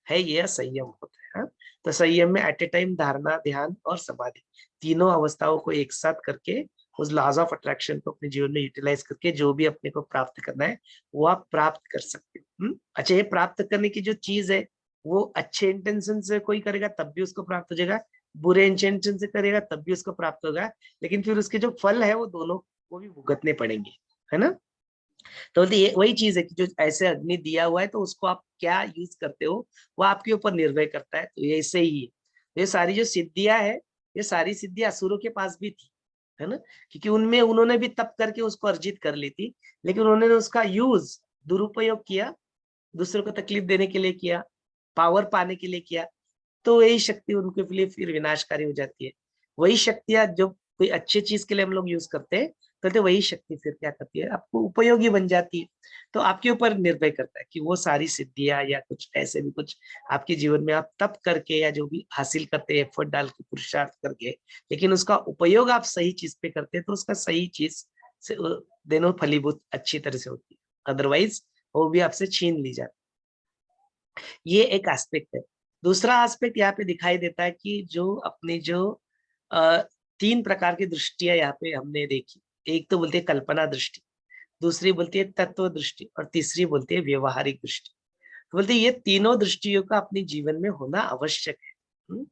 S1: है ये संयम होता है। हाँ? तो संयम में एट ए टाइम धारणा, ध्यान और समाधि तीनों अवस्थाओं को एक साथ करके उस लॉज ऑफ अट्रैक्शन को अपने जीवन में यूटिलाइज करके जो भी अपने को प्राप्त करना है वो आप प्राप्त कर सकते हो। अच्छा, ये प्राप्त करने की जो चीज है वो अच्छे इंटेंशन से कोई करेगा तब भी उसको प्राप्त हो जाएगा, बुरे इंटेंशन से करेगा तब भी उसको प्राप्त होगा, लेकिन फिर उसके जो फल है वो दोनों को भी भुगतने पड़ेंगे, है ना। तो बोलते ये वही चीज है कि जो ऐसे अग्नि दिया हुआ है तो उसको आप क्या यूज करते हो वो आपके ऊपर निर्भर करता है। तो ये ऐसे ही है, ये सारी जो सिद्धियां है ये सारी सिद्धियां असुरों के पास भी थी, है ना, क्योंकि उनमें उन्होंने भी तप करके उसको अर्जित कर ली थी, लेकिन उन्होंने उसका यूज दुरुपयोग किया, दूसरों को तकलीफ देने के लिए किया, पावर पाने के लिए किया, तो वही शक्ति उनके लिए फिर विनाशकारी हो जाती है। वही शक्तियां जो कोई अच्छी चीज के लिए हम लोग यूज करते हैं तो वही शक्ति फिर क्या करती है, आपको उपयोगी बन जाती है। तो आपके ऊपर निर्भर करता है कि वो सारी सिद्धियां या कुछ ऐसे भी कुछ आपके जीवन में आप तप करके या जो भी हासिल करते हैं एफर्ट डाल के, पुरुषार्थ करके, लेकिन उसका उपयोग आप सही चीज पे करते हैं तो उसका सही चीज से दोनों फलीभूत अच्छी तरह से होती है, अदरवाइज वो भी आपसे छीन ली जाती है। ये एक एस्पेक्ट है। दूसरा एस्पेक्ट यहाँ पे दिखाई देता है कि जो अपनी जो तीन प्रकार की दृष्टियां यहाँ पे हमने देखी। एक तो बोलते हैं कल्पना दृष्टि, दूसरी बोलती है तत्व दृष्टि और तीसरी बोलती है व्यवहारिक दृष्टि। तो बोलते हैं ये तीनों दृष्टियों का अपने जीवन में होना आवश्यक है।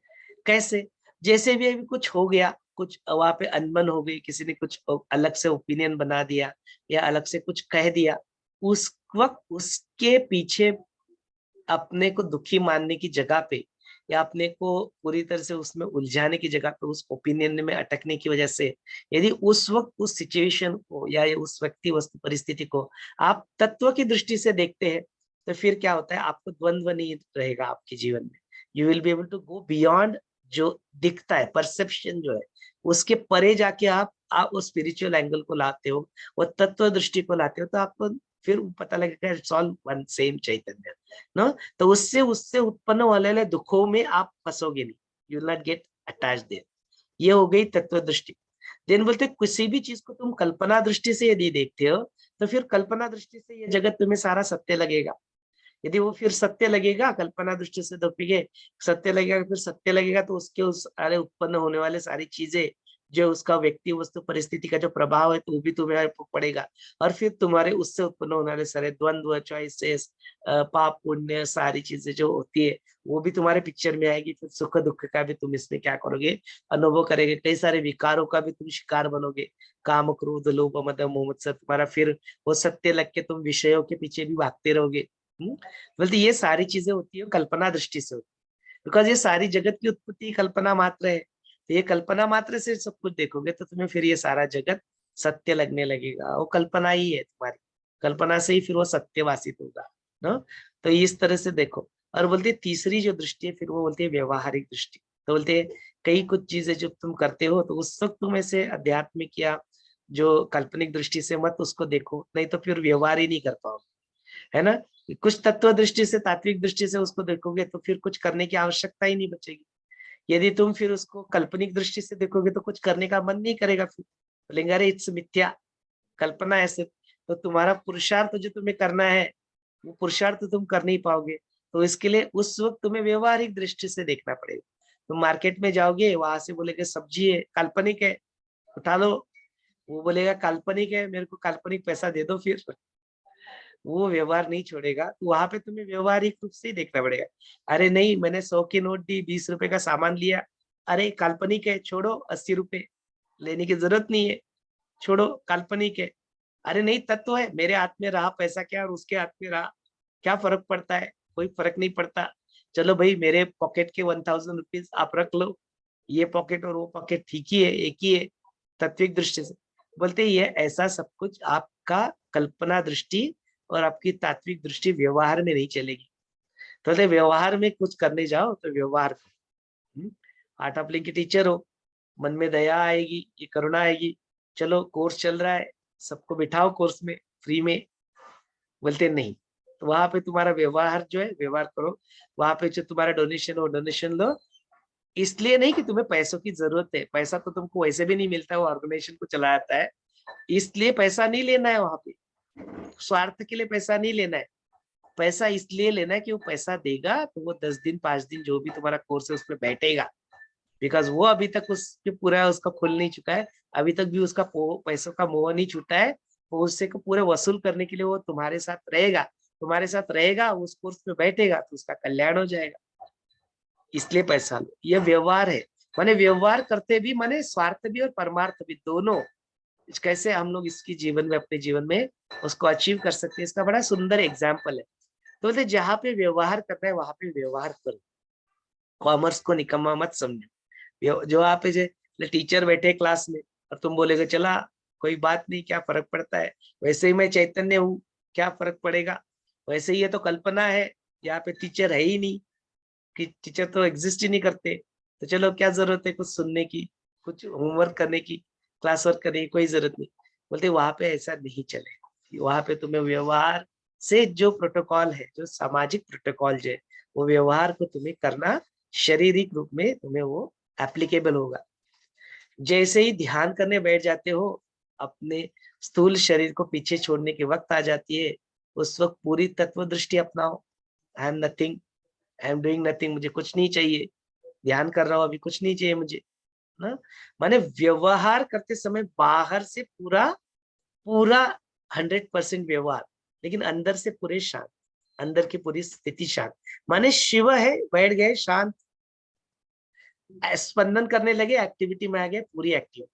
S1: कैसे, जैसे भी अभी कुछ हो गया, कुछ वहां पे अनबन हो गई, किसी ने कुछ अलग से ओपिनियन बना दिया या अलग से कुछ कह दिया, उस वक्त उसके पीछे अपने को दुखी मानने की जगह पे या अपने को पूरी तरह से उसमें उलझाने की जगह पे उस ओपिनियन में अटकने की वजह से, यदि उस वक्त उस सिचुएशन को या उस व्यक्ति वस्तु परिस्थिति को आप तत्व की दृष्टि से देखते हैं तो फिर क्या होता है, आपको द्वंद्व नहीं रहेगा आपके जीवन में। You will be able to go beyond जो दिखता है, परसेप्शन जो है उसके परे जाके आप उस स्पिरिचुअल एंगल को लाते हो, वो तत्व दृष्टि को लाते हो, तो आपको फिर पता लगेगा इट्स ऑल वन सेम चैतन्य ना। तो उससे उससे उत्पन्न वाले दुखों में आप फंसोगे नहीं, you will not get attached there. ये हो गई तत्व दृष्टि। देन बोलते किसी भी चीज को तुम कल्पना दृष्टि से यदि देखते हो तो फिर कल्पना दृष्टि से ये जगत तुम्हें सारा सत्य लगेगा। यदि वो फिर सत्य लगेगा, कल्पना दृष्टि से देखोगे सत्य लगेगा, फिर सत्य लगेगा तो उसके उस अरे उत्पन्न होने वाले सारी चीजें जो उसका व्यक्ति वस्तु परिस्थिति का जो प्रभाव है तो वो भी तुम्हें पड़ेगा, और फिर तुम्हारे उससे उत्पन्न होने वाले सारे द्वंद्व, चॉइसेस, पाप पुण्य, सारी चीजें जो होती है वो भी तुम्हारे पिक्चर में आएगी। फिर सुख दुख का भी तुम इसमें क्या करोगे, अनुभव करेंगे। कई सारे विकारों का भी तुम शिकार बनोगे, काम क्रोध लोभ मद मोह मत्सर तुम्हारा फिर वो सत्य लग के तुम विषयों के पीछे भी भागते रहोगे। बोलते ये सारी चीजें होती है कल्पना दृष्टि से होती है, बिकॉज ये सारी जगत की उत्पत्ति कल्पना मात्र है। तो ये कल्पना मात्र से सब कुछ देखोगे तो तुम्हें फिर ये सारा जगत सत्य लगने लगेगा, वो कल्पना ही है तुम्हारी, कल्पना से ही फिर वो सत्यवासित होगा ना। तो इस तरह से देखो। और बोलते तीसरी जो दृष्टि है फिर वो बोलते हैं व्यवहारिक दृष्टि। तो बोलते हैं कई कुछ चीजें जब तुम करते हो तो उस वक्त तुम ऐसे आध्यात्मिक या जो काल्पनिक दृष्टि से मत उसको देखो, नहीं तो फिर व्यवहार ही नहीं कर पाओगे, है ना। कुछ तत्व दृष्टि से, तात्विक दृष्टि से उसको देखोगे तो फिर कुछ करने की आवश्यकता ही नहीं बचेगी। यदि तुम फिर उसको काल्पनिक दृष्टि से देखोगे तो कुछ करने का मन नहीं करेगा, फिर बोलेंगे अरे इट्स मिथ्या, कल्पना ऐसे। तो तुम्हारा पुरुषार्थ जो तुम्हें करना है वो पुरुषार्थ तुम कर नहीं पाओगे। तो इसके लिए उस वक्त तुम्हें व्यवहारिक दृष्टि से देखना पड़ेगा। तुम मार्केट में जाओगे, वहां से बोलेगे सब्जी है, काल्पनिक है, उठा लो। वो बोलेगा काल्पनिक है, मेरे को काल्पनिक पैसा दे दो, फिर वो व्यवहार नहीं छोड़ेगा। तो वहां पे तुम्हें व्यवहारिक रूप से ही देखना पड़ेगा। अरे नहीं, मैंने 100 की नोट दी, 20 रुपए का सामान लिया, अरे काल्पनिक है, छोड़ो, 80 रुपए लेने की जरूरत नहीं है, छोड़ो, काल्पनिक है। अरे नहीं, तत्व है, मेरे हाथ में रहा पैसा क्या और उसके हाथ में रहा, क्या फर्क पड़ता है, कोई फर्क नहीं पड़ता। चलो भाई, मेरे पॉकेट के 1000 रुपीज आप रख लो, ये पॉकेट और वो पॉकेट ठीक ही है, एक ही है, तत्विक दृष्टि से। बोलते ये ऐसा सब कुछ आपका कल्पना दृष्टि और आपकी तात्विक दृष्टि व्यवहार में नहीं चलेगी। तो व्यवहार में कुछ करने जाओ तो व्यवहार करो। आर्ट ऑफ लिविंग के टीचर हो, मन में दया आएगी, ये करुणा आएगी, चलो कोर्स चल रहा है, सबको बिठाओ कोर्स में फ्री में। बोलते नहीं, तो वहां पे तुम्हारा व्यवहार जो है व्यवहार करो। वहां पे जो तुम्हारा डोनेशन हो डोनेशन लो, इसलिए नहीं कि तुम्हें पैसों की जरूरत है, पैसा तो तुमको वैसे भी नहीं मिलता, वो ऑर्गेनाइजेशन को चलाता है, इसलिए पैसा नहीं लेना है। वहां पे स्वार्थ के लिए पैसा नहीं लेना है, पैसा इसलिए लेना है कि वो पैसा देगा तो वो 10 दिन 5 दिन जो भी तुम्हारा कोर्स है उसमें बैठेगा, बिकॉज वो अभी तक उसके पूरा उसका खुल नहीं चुका है, अभी तक भी उसका पैसों का मोह नहीं छूटा है। वो उससे को पूरे वसूल करने के लिए वो तुम्हारे साथ रहेगा, तुम्हारे साथ रहेगा, उस कोर्स में बैठेगा तो उसका कल्याण हो जाएगा, इसलिए पैसा लो। ये व्यवहार है, माने व्यवहार करते भी माने स्वार्थ भी और परमार्थ भी दोनों। कैसे हम लोग इसकी जीवन में अपने जीवन में उसको अचीव कर सकते हैं, इसका बड़ा सुंदर एग्जाम्पल है। तो जहाँ पे व्यवहार करना है वहां पे व्यवहार करो, कॉमर्स को निकम्मा मत समझो। जो आप टीचर बैठे क्लास में और तुम बोलेगे चला कोई बात नहीं, क्या फर्क पड़ता है, वैसे ही मैं चैतन्य हूँ, क्या फर्क पड़ेगा, वैसे ही ये तो कल्पना है, यहाँ पे टीचर है ही नहीं, कि टीचर तो एग्जिस्ट ही नहीं करते, तो चलो क्या जरूरत है कुछ सुनने की, कुछ होमवर्क करने की, क्लास वर्क करने की, कोई जरूरत नहीं। बोलते वहां पे ऐसा नहीं चलेगा, वहां पे तुम्हें व्यवहार से जो प्रोटोकॉल है, जो सामाजिक प्रोटोकॉल जो है, वो व्यवहार को तुम्हें करना शारीरिक रूप में तुम्हें वो एप्लीकेबल होगा। जैसे ही ध्यान करने बैठ जाते हो, अपने स्थूल शरीर को पीछे छोड़ने की वक्त आ जाती है, उस वक्त पूरी तत्व दृष्टि अपनाओ। I am nothing, I am doing nothing, मुझे कुछ नहीं चाहिए, ध्यान कर रहा हूँ अभी कुछ नहीं चाहिए मुझे ना। माने व्यवहार करते समय बाहर से पूरा पूरा 100% व्यवहार, लेकिन अंदर से पूरे शांत, अंदर की पूरी स्थिति शांत। माने शिव है, बैठ गए शांत, स्पंदन करने लगे, एक्टिविटी में आ गए, पूरी एक्टिव,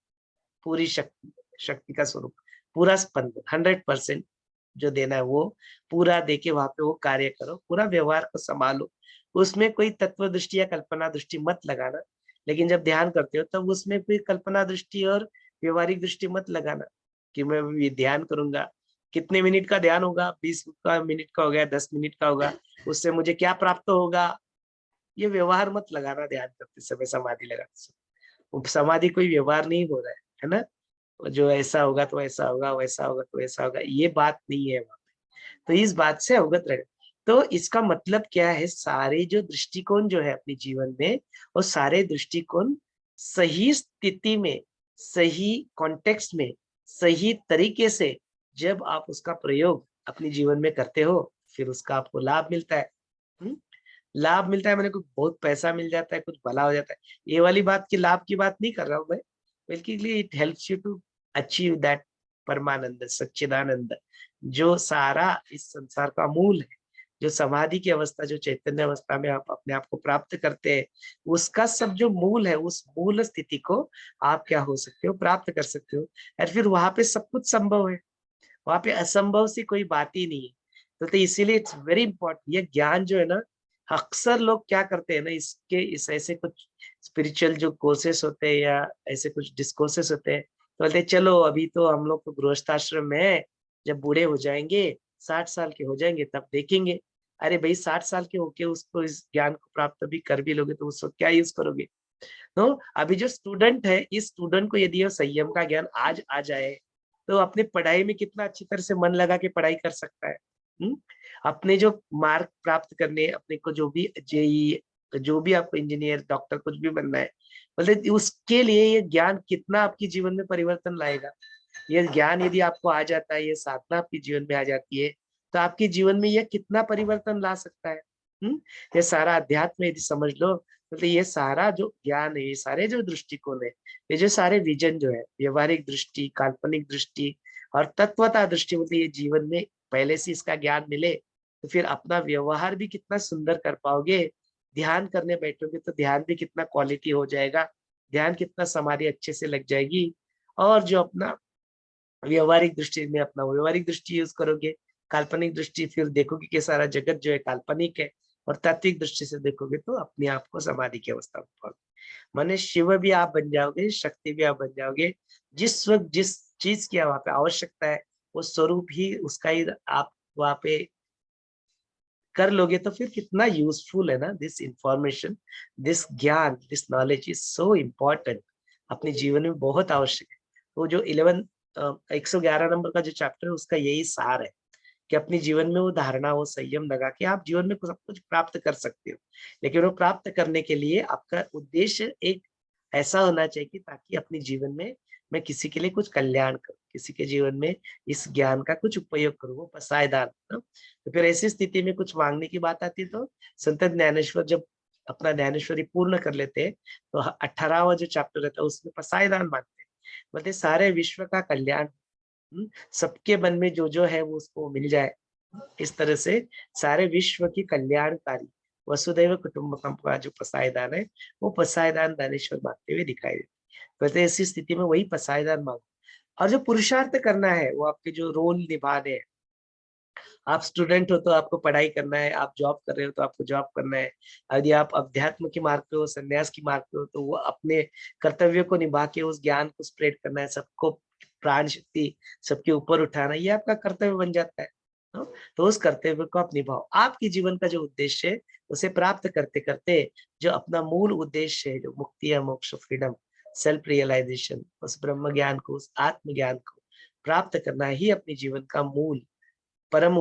S1: पूरी शक्ति, शक्ति का स्वरूप, पूरा स्पंदन 100% जो देना है वो पूरा देके वहां पे वो कार्य करो, पूरा व्यवहार को संभालो। उसमें कोई तत्व दृष्टि या कल्पना दृष्टि मत लगाना, लेकिन जब ध्यान करते हो तब उसमें कोई कल्पना दृष्टि और व्यवहारिक दृष्टि मत लगाना कि मैं ये ध्यान करूंगा, कितने मिनट का ध्यान होगा, 20 का मिनट का हो गया, 10 मिनट का होगा, उससे मुझे क्या प्राप्त होगा, ये व्यवहार मत लगाना ध्यान करते समय, समाधि लगाते समय। समाधि कोई व्यवहार नहीं हो रहा है ना, जो ऐसा होगा तो ऐसा होगा, वैसा होगा तो ऐसा होगा, ये बात नहीं है वहां पे। तो इस बात से अवगत रहे। तो इसका मतलब क्या है, सारे जो दृष्टिकोण जो है अपने जीवन में, वो सारे दृष्टिकोण सही स्थिति में, सही कॉन्टेक्स्ट में, सही तरीके से जब आप उसका प्रयोग अपने जीवन में करते हो, फिर उसका आपको लाभ मिलता है। लाभ मिलता है मैंने, कुछ बहुत पैसा मिल जाता है, कुछ भला हो जाता है, ये वाली बात की लाभ की बात नहीं कर रहा हूं मैं। Basically it helps you to achieve that परमानंद, सच्चिदानंद, जो सारा इस संसार का मूल है, जो समाधि की अवस्था, जो चैतन्य अवस्था में आप अपने आप को प्राप्त करते हैं, उसका सब जो मूल है, उस मूल स्थिति को आप क्या हो सकते हो, प्राप्त कर सकते हो। और फिर वहां पे सब कुछ संभव है, वहां पे असंभव सी कोई बात ही नहीं है। तो इसीलिए इट्स वेरी इंपॉर्टेंट, ये ज्ञान जो है ना, अक्सर लोग क्या करते हैं ना, इस ऐसे कुछ स्पिरिचुअल जो कोर्सेस होते हैं या ऐसे कुछ डिस्कोर्सेस होते हैं, तो बोलते हैं चलो अभी तो हम लोग तो गृहस्थाश्रम में है, जब बूढ़े हो जाएंगे, 60 साल के हो जाएंगे तब देखेंगे। अरे भाई 60 साल के होके उसको इस ज्ञान को प्राप्त भी कर भी लोगे तो उसको क्या यूज करोगे? तो अभी जो स्टूडेंट है, इस स्टूडेंट को यदि संयम का ज्ञान आज आ जाए तो अपने पढ़ाई में कितना अच्छी तरह से मन लगा के पढ़ाई कर सकता है। अपने जो मार्क प्राप्त करने, अपने को जो भी जेई, जो भी आपको इंजीनियर, डॉक्टर कुछ भी बनना है, मतलब उसके लिए ये ज्ञान कितना आपके जीवन में परिवर्तन लाएगा। ये ज्ञान यदि आपको आ जाता है, ये साधना आपके जीवन में आ जाती है, तो आपके जीवन में यह कितना परिवर्तन ला सकता है। ये सारा अध्यात्म यदि समझ लो, मतलब ये सारा जो ज्ञान है, ये सारे जो दृष्टिकोण है, ये जो सारे विजन जो है, व्यवहारिक दृष्टि, काल्पनिक दृष्टि और तत्वता दृष्टि, मतलब ये जीवन में पहले से इसका ज्ञान मिले तो फिर अपना व्यवहार भी कितना सुंदर कर पाओगे। ध्यान करने बैठोगे तो ध्यान भी कितना क्वालिटी हो जाएगा, ध्यान कितना समाधि अच्छे से लग जाएगी। और जो अपना व्यवहारिक दृष्टि में अपना व्यवहारिक दृष्टि यूज करोगे, काल्पनिक दृष्टि फिर देखोगे कि सारा जगत जो है काल्पनिक है, और तात्विक दृष्टि से देखोगे तो अपने आप को समाधि की अवस्था में पाओगे। माने शिव भी आप बन जाओगे, शक्ति भी आप बन जाओगे। जिस वक्त जिस चीज की वहां पे आवश्यकता है, वो स्वरूप ही उसका ही आप वहां पे कर लोगे, तो फिर कितना यूजफुल है ना दिस इंफॉर्मेशन, दिस ज्ञान, this knowledge is so important, अपने जीवन में बहुत आवश्यक है। वो जो 111 नंबर का जो चैप्टर है, उसका यही सार है कि अपने जीवन में वो धारणा, वो संयम लगा के आप जीवन में सब कुछ प्राप्त कर सकते हो। लेकिन वो प्राप्त करने के लिए आपका उद्देश्य एक ऐसा होना चाहिए कि ताकि अपने जीवन में मैं किसी के लिए कुछ कल्याण करूं, किसी के जीवन में इस ज्ञान का कुछ उपयोग करूं, वो पसायदान। तो फिर ऐसी स्थिति में कुछ मांगने की बात आती है तो संत ज्ञानेश्वर जब अपना ज्ञानेश्वरी पूर्ण कर लेते हैं तो 18वां जो चैप्टर रहता है उसमें पसायदान मांगते हैं, बोलते सारे विश्व का कल्याण, सबके मन में जो है वो उसको मिल जाए। इस तरह से सारे विश्व की कल्याणकारी वसुदैव कुटुंबकम का जो पसायदान है, वो पसायदान दानेश्वर मांगते हुए दिखाई देते। कहते ऐसी स्थिति में वही पसायदान मांगो। और जो पुरुषार्थ करना है, वो आपके जो रोल निभाने हैं, आप स्टूडेंट हो तो आपको पढ़ाई करना है, आप जॉब कर रहे हो तो आपको जॉब करना है, यदि आप अध्यात्म की मार्ग पे हो, संन्यास की मार्ग पे हो, तो वो अपने कर्तव्य को निभा के उस ज्ञान को स्प्रेड करना है, सबको प्राण शक्ति सबके ऊपर उठाना, ये आपका कर्तव्य बन जाता है। तो उस कर्तव्य को आप निभाओ। आपके जीवन का जो उद्देश्य है उसे प्राप्त करते करते जो अपना मूल उद्देश्य है, जो मुक्ति या मोक्ष, फ्रीडम, सेल्फ रियलाइजेशन, उस ब्रह्म ज्ञान को, उस आत्म ज्ञान को प्राप्त करना ही अपने जीवन का मूल परम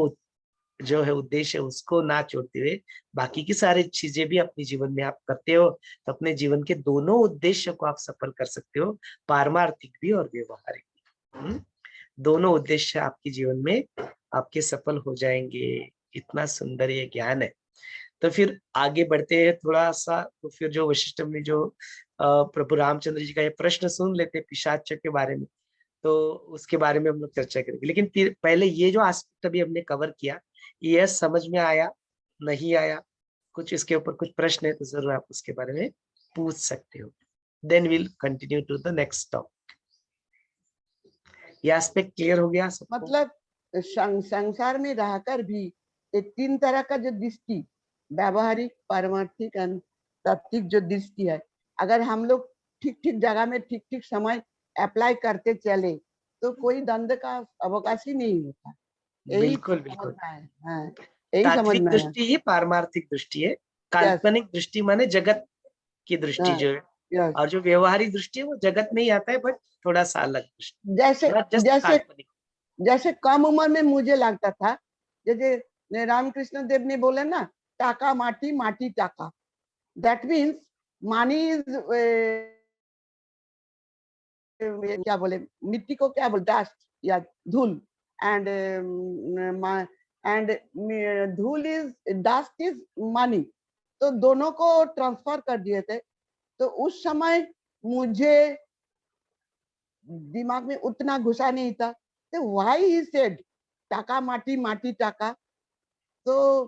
S1: जो है उद्देश्य है, उसको ना छोड़ते हुए बाकी की सारी चीजें भी अपने जीवन में आप करते हो, तो अपने जीवन के दोनों उद्देश्य को आप सफल कर सकते हो, पारमार्थिक भी और व्यवहारिक भी। दोनों उद्देश्य आपके जीवन में आपके सफल हो जाएंगे। इतना सुंदर ये ज्ञान है। तो फिर आगे बढ़ते हैं थोड़ा सा, तो फिर जो वशिष्ठ ने जो प्रभु रामचंद्र जी का ये प्रश्न सुन लेते पिशाच के बारे में, तो उसके बारे में हम लोग चर्चा करेंगे। लेकिन पहले ये जो एस्पेक्ट अभी हमने कवर किया, ये समझ में आया नहीं आया, कुछ इसके ऊपर कुछ प्रश्न है तो जरूर आप उसके बारे में पूछ सकते हो। Then will continue to the next topic. ये एस्पेक्ट क्लियर हो गया सबको?
S4: मतलब संसार में रहकर भी ये तीन तरह का जो दृष्टि, व्यावहारिक, पारमार्थिक और तात्विक जो दृष्टि है, अगर हम लोग ठीक ठीक जगह में ठीक ठीक समय अप्लाई करते चले तो कोई द्वंद्व का अवकाश ही नहीं होता। यही
S1: बिल्कुल बिल्कुल।
S4: समझना है। हाँ, यही
S1: तात्विक
S4: समझना है।
S1: दृष्टि ही पारमार्थिक दृष्टि है, काल्पनिक दृष्टि माने जगत की दृष्टि जो है,
S4: यस।
S1: और जो व्यवहारिक दृष्टि है वो जगत में ही आता है, बट थोड़ा सा अलग दृष्टि,
S4: जैसे
S1: जस्ट
S4: जैसे
S1: काल्पनिक।
S4: जैसे कम उम्र में मुझे लगता था, जैसे रामकृष्ण देव ने बोले ना, टाका माटी, माटी टाका, दैट मीन्स मनी इज क्या बोले, मिट्टी को क्या बोले, डस्ट या धूल, एंड धूल इज, डस्ट इज मनी। तो दोनों को ट्रांसफर कर दिए थे। तो उस समय मुझे दिमाग में उतना घुसा नहीं था, तो व्हाई ही सेड टाका माटी माटी टाका। तो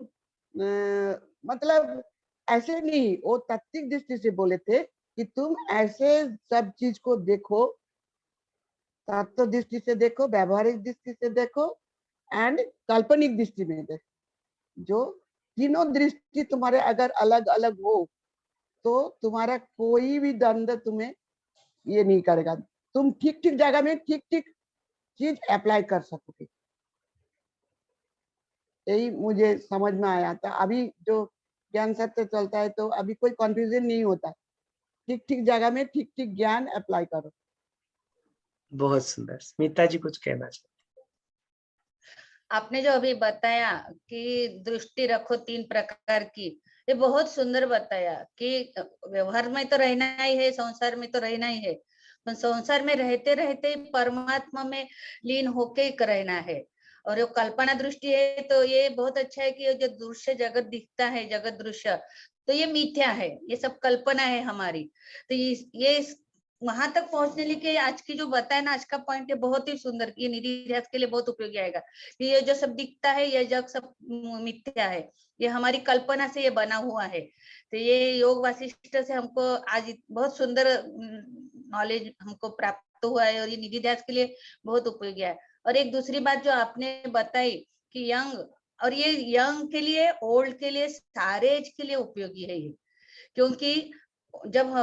S4: मतलब ऐसे नहीं, वो तात्विक दृष्टि से बोले थे कि तुम ऐसे सब चीज को देखो, तत्व दृष्टि से देखो, व्यवहारिक दृष्टि से देखो एंड काल्पनिक दृष्टि में देखो। जो तीनों दृष्टि तुम्हारे अगर अलग अलग हो तो तुम्हारा कोई भी द्वंद्व तुम्हें ये नहीं करेगा, तुम ठीक ठीक जगह में ठीक ठीक चीज अप्लाई कर सकोगे। यही मुझे समझ में आया था। अभी जो ज्ञान सत्य चलता है तो अभी कोई कंफ्यूजन नहीं होता, ठीक ठीक जगह में ठीक ठीक ज्ञान अप्लाई करो।
S1: बहुत सुंदर। स्मिता जी कुछ कहना चाहते?
S2: आपने जो अभी बताया कि दृष्टि रखो 3 प्रकार की, ये बहुत सुंदर बताया कि व्यवहार में तो रहना ही है, संसार में तो रहना ही है, पर संसार में रहते रहते परमात्मा में लीन होके ही रहना है। और जो कल्पना दृष्टि है तो ये बहुत अच्छा है कि ये जो दृश्य जगत दिखता है, जगत दृश्य, तो ये मिथ्या है, ये सब कल्पना है हमारी। तो ये वहां तक पहुंचने के लिए आज की जो बताया ना, आज का पॉइंट है बहुत ही सुंदर, ये निधि ध्यास के लिए बहुत उपयोगी आएगा। ये जो सब दिखता है, ये जग सब मिथ्या है, ये हमारी कल्पना से ये बना हुआ है। तो ये योग वासिष्ठ से हमको आज बहुत सुंदर नॉलेज हमको प्राप्त हुआ है, और ये निधि ध्यास के लिए बहुत उपयोगी है। और एक दूसरी बात जो आपने बताई कि यंग, और ये यंग के लिए, ओल्ड के लिए, सारे एज के लिए उपयोगी है ये। क्योंकि जब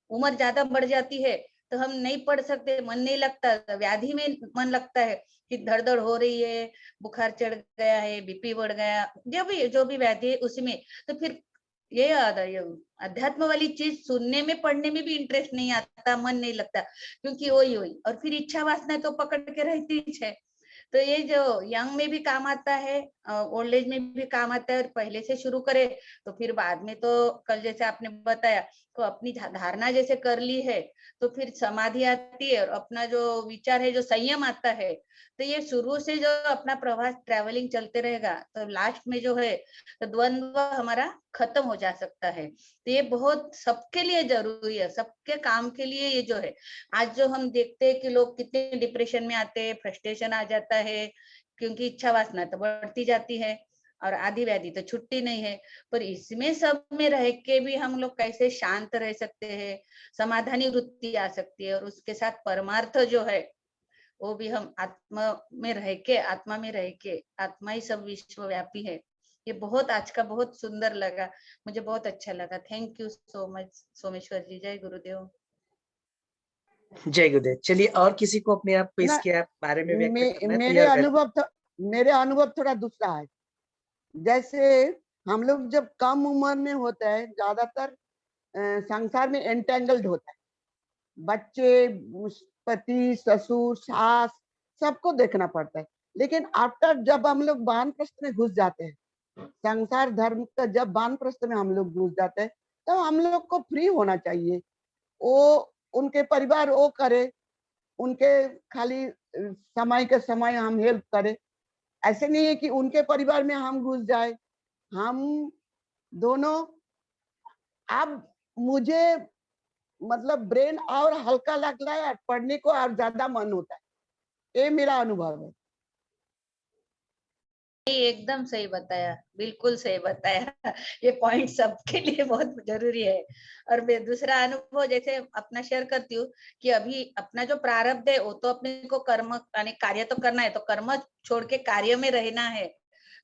S2: उम्र ज्यादा बढ़ जाती है तो हम नहीं पढ़ सकते, मन नहीं लगता, व्याधि में मन लगता है कि धड़धड़ हो रही है, बुखार चढ़ गया है, बीपी बढ़ गया, जो भी व्याधि है उसमें। तो फिर ये अध्यात्म वाली चीज सुनने में, पढ़ने में भी इंटरेस्ट नहीं आता, मन नहीं लगता, क्योंकि वही वही, और फिर इच्छा वासना तो पकड़ के रहती है। तो ये जो यंग में भी काम आता है, ओल्ड एज में भी काम आता है, और पहले से शुरू करे तो फिर बाद में तो कल जैसे आपने बताया तो अपनी धारणा जैसे कर ली है तो फिर समाधि आती है, और अपना जो विचार है, जो संयम आता है, तो ये शुरू से जो अपना प्रवास ट्रैवलिंग चलते रहेगा तो लास्ट में जो है तो द्वंद्व हमारा खत्म हो जा सकता है। तो ये बहुत सबके लिए जरूरी है, सबके काम के लिए ये जो है। आज जो हम देखते हैं कि लोग कितने डिप्रेशन में आते हैं, फ्रस्ट्रेशन आ जाता है, क्योंकि इच्छा वासना तो बढ़ती जाती है और आदि व्याधि तो छुट्टी नहीं है। पर इसमें सब में रह के भी हम लोग कैसे शांत रह सकते हैं, समाधानी वृत्ति आ सकती है, और उसके साथ परमार्थ जो है वो भी हम आत्मा में रह के, आत्मा में रह के, आत्मा ही सब विश्वव्यापी है। ये बहुत आज का बहुत सुंदर लगा, मुझे बहुत अच्छा लगा। Thank you so much Someshwar ji. जय गुरुदेव।
S1: जय गुरुदेव। चलिए, और किसी को अपने आप को
S4: ना,
S1: इसके बारे में व्यक्त करना है तो यू
S4: मेरे अनुभव थोड़ा दूसरा है। जैसे हम लोग जब कम उम्र में होता है, ज्यादातर संसार में एंटेंगल्ड होता है, बच्चे, पति, ससुर, सास, सबको देखना पड़ता है। लेकिन आफ्टर जब हम लोग वानप्रस्थ में घुस जाते हैं, संसार धर्म का जब वानप्रस्थ में हम लोग घुस जाते हैं, तो हम लोग को फ्री होना चाहिए। वो उनके परिवार वो करे, उनके खाली समय के समय हम हेल्प करें। ऐसे नहीं है कि उनके परिवार में हम घुस जाए। हम दोनों, अब मुझे मतलब ब्रेन और हल्का लग रहा है, पढ़ने को और ज्यादा मन होता है। ये मेरा अनुभव है।
S2: एकदम सही बताया, बिल्कुल सही बताया। ये पॉइंट सबके लिए बहुत जरूरी है। और मैं दूसरा अनुभव जैसे अपना शेयर करती हूँ कि अभी अपना जो प्रारब्ध है वो तो अपने को कर्म यानी कार्य तो करना है, तो कर्म छोड़ के कार्य में रहना है।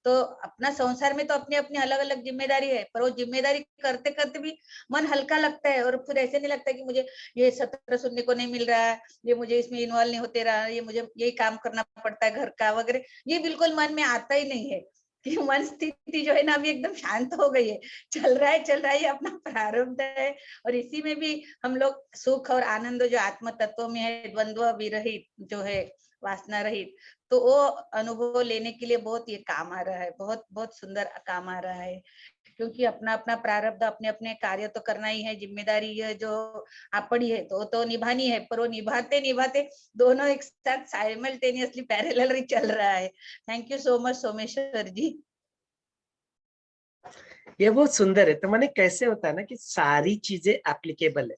S2: तो अपना संसार में तो अपनी अपनी अलग अलग जिम्मेदारी है, पर वो जिम्मेदारी करते करते भी मन हल्का लगता है, और फिर ऐसे नहीं लगता कि मुझे ये सत्र सुनने को नहीं मिल रहा है, ये मुझे इसमें इन्वॉल्व नहीं होते रहा, ये मुझे यही काम करना पड़ता है घर का वगैरह, ये बिल्कुल मन में आता ही नहीं है। कि मन स्थिति जो है ना अभी एकदम शांत हो गई है, चल रहा है, ये अपना प्रारब्ध है। और इसी में भी हम लोग सुख और आनंद जो आत्म तत्व में है, द्वंद्व विरहित जो है, वासना रहित, तो वो अनुभव लेने के लिए बहुत ये काम आ रहा है, बहुत बहुत सुंदर काम आ रहा है। क्योंकि अपना अपना प्रारब्ध, अपने अपने कार्य तो करना ही है, जिम्मेदारी है जो अपनी है तो निभानी है, पर वो निभाते निभाते दोनों एक साथ साइमल्टेनियसली पैरेलल चल रहा है। Thank you so much Someshwar ji.
S1: ये बहुत सुंदर है। तो मैंने कैसे होता है ना कि सारी चीजें एप्लीकेबल है,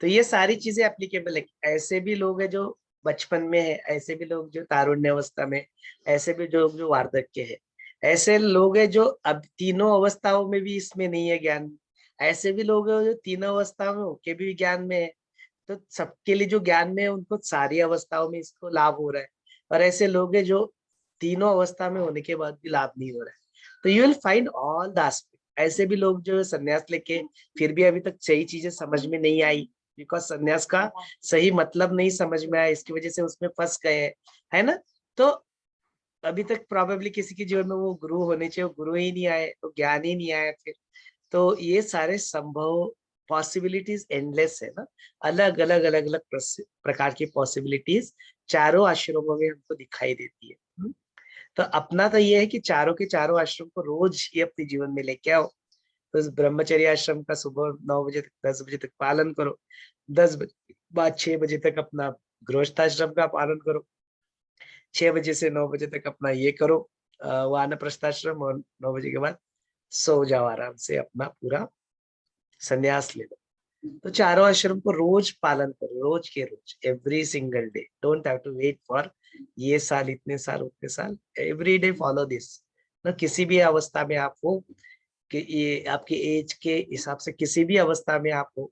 S1: तो ये सारी चीजें एप्लीकेबल है। ऐसे भी लोग हैं जो बचपन में है, ऐसे भी लोग जो तारुण्य अवस्था में, ऐसे भी लोग जो वार्धक्य है, ऐसे लोग हैं जो अब तीनों अवस्थाओं में भी इसमें नहीं है ज्ञान, ऐसे भी लोग हैं जो तीनों अवस्थाओं के भी ज्ञान में है। तो सबके लिए जो ज्ञान में है उनको सारी अवस्थाओं में इसको लाभ हो रहा है, और ऐसे लोग हैं जो तीनों अवस्था में होने के बाद भी लाभ नहीं हो रहा है। तो you will find all the aspect. ऐसे भी लोग जो संन्यास लेके फिर भी अभी तक सही चीजें समझ में नहीं आई, बिकॉज संन्यास का सही मतलब नहीं समझ में आया, इसकी वजह से उसमें फंस गए, है ना। तो अभी तक प्रोबेबली किसी के जीवन में वो गुरु होने चाहिए, वो गुरु ही नहीं आए, तो ज्ञान ही नहीं आया फिर। तो ये सारे संभव पॉसिबिलिटीज एंडलेस है ना, अलग अलग अलग अलग प्रकार की पॉसिबिलिटीज चारों आश्रमों में हमको दिखाई देती है। तो अपना तो ये है कि चारों के चारों आश्रम को रोज ये अपने जीवन में लेके आओ। तो इस ब्रह्मचर्य आश्रम का सुबह 9 बजे तक 10 बजे तक पालन करो, 10 बजे बाद 6 बजे तक अपना गृहस्थाश्रम का पालन करो, 6 बजे से 9 बजे तक अपना ये करो वानप्रस्थाश्रम, और 9 बजे के बाद सो जाओ आराम से, अपना पूरा संन्यास ले लो। तो चारों आश्रम को रोज पालन करो, रोज के रोज, every single day. Don't have to wait for ये साल, इतने साल, उतने साल, एवरी डे फॉलो दिस। ना किसी भी अवस्था में आप हो, कि ये आपके एज के हिसाब से किसी भी अवस्था में आप हो,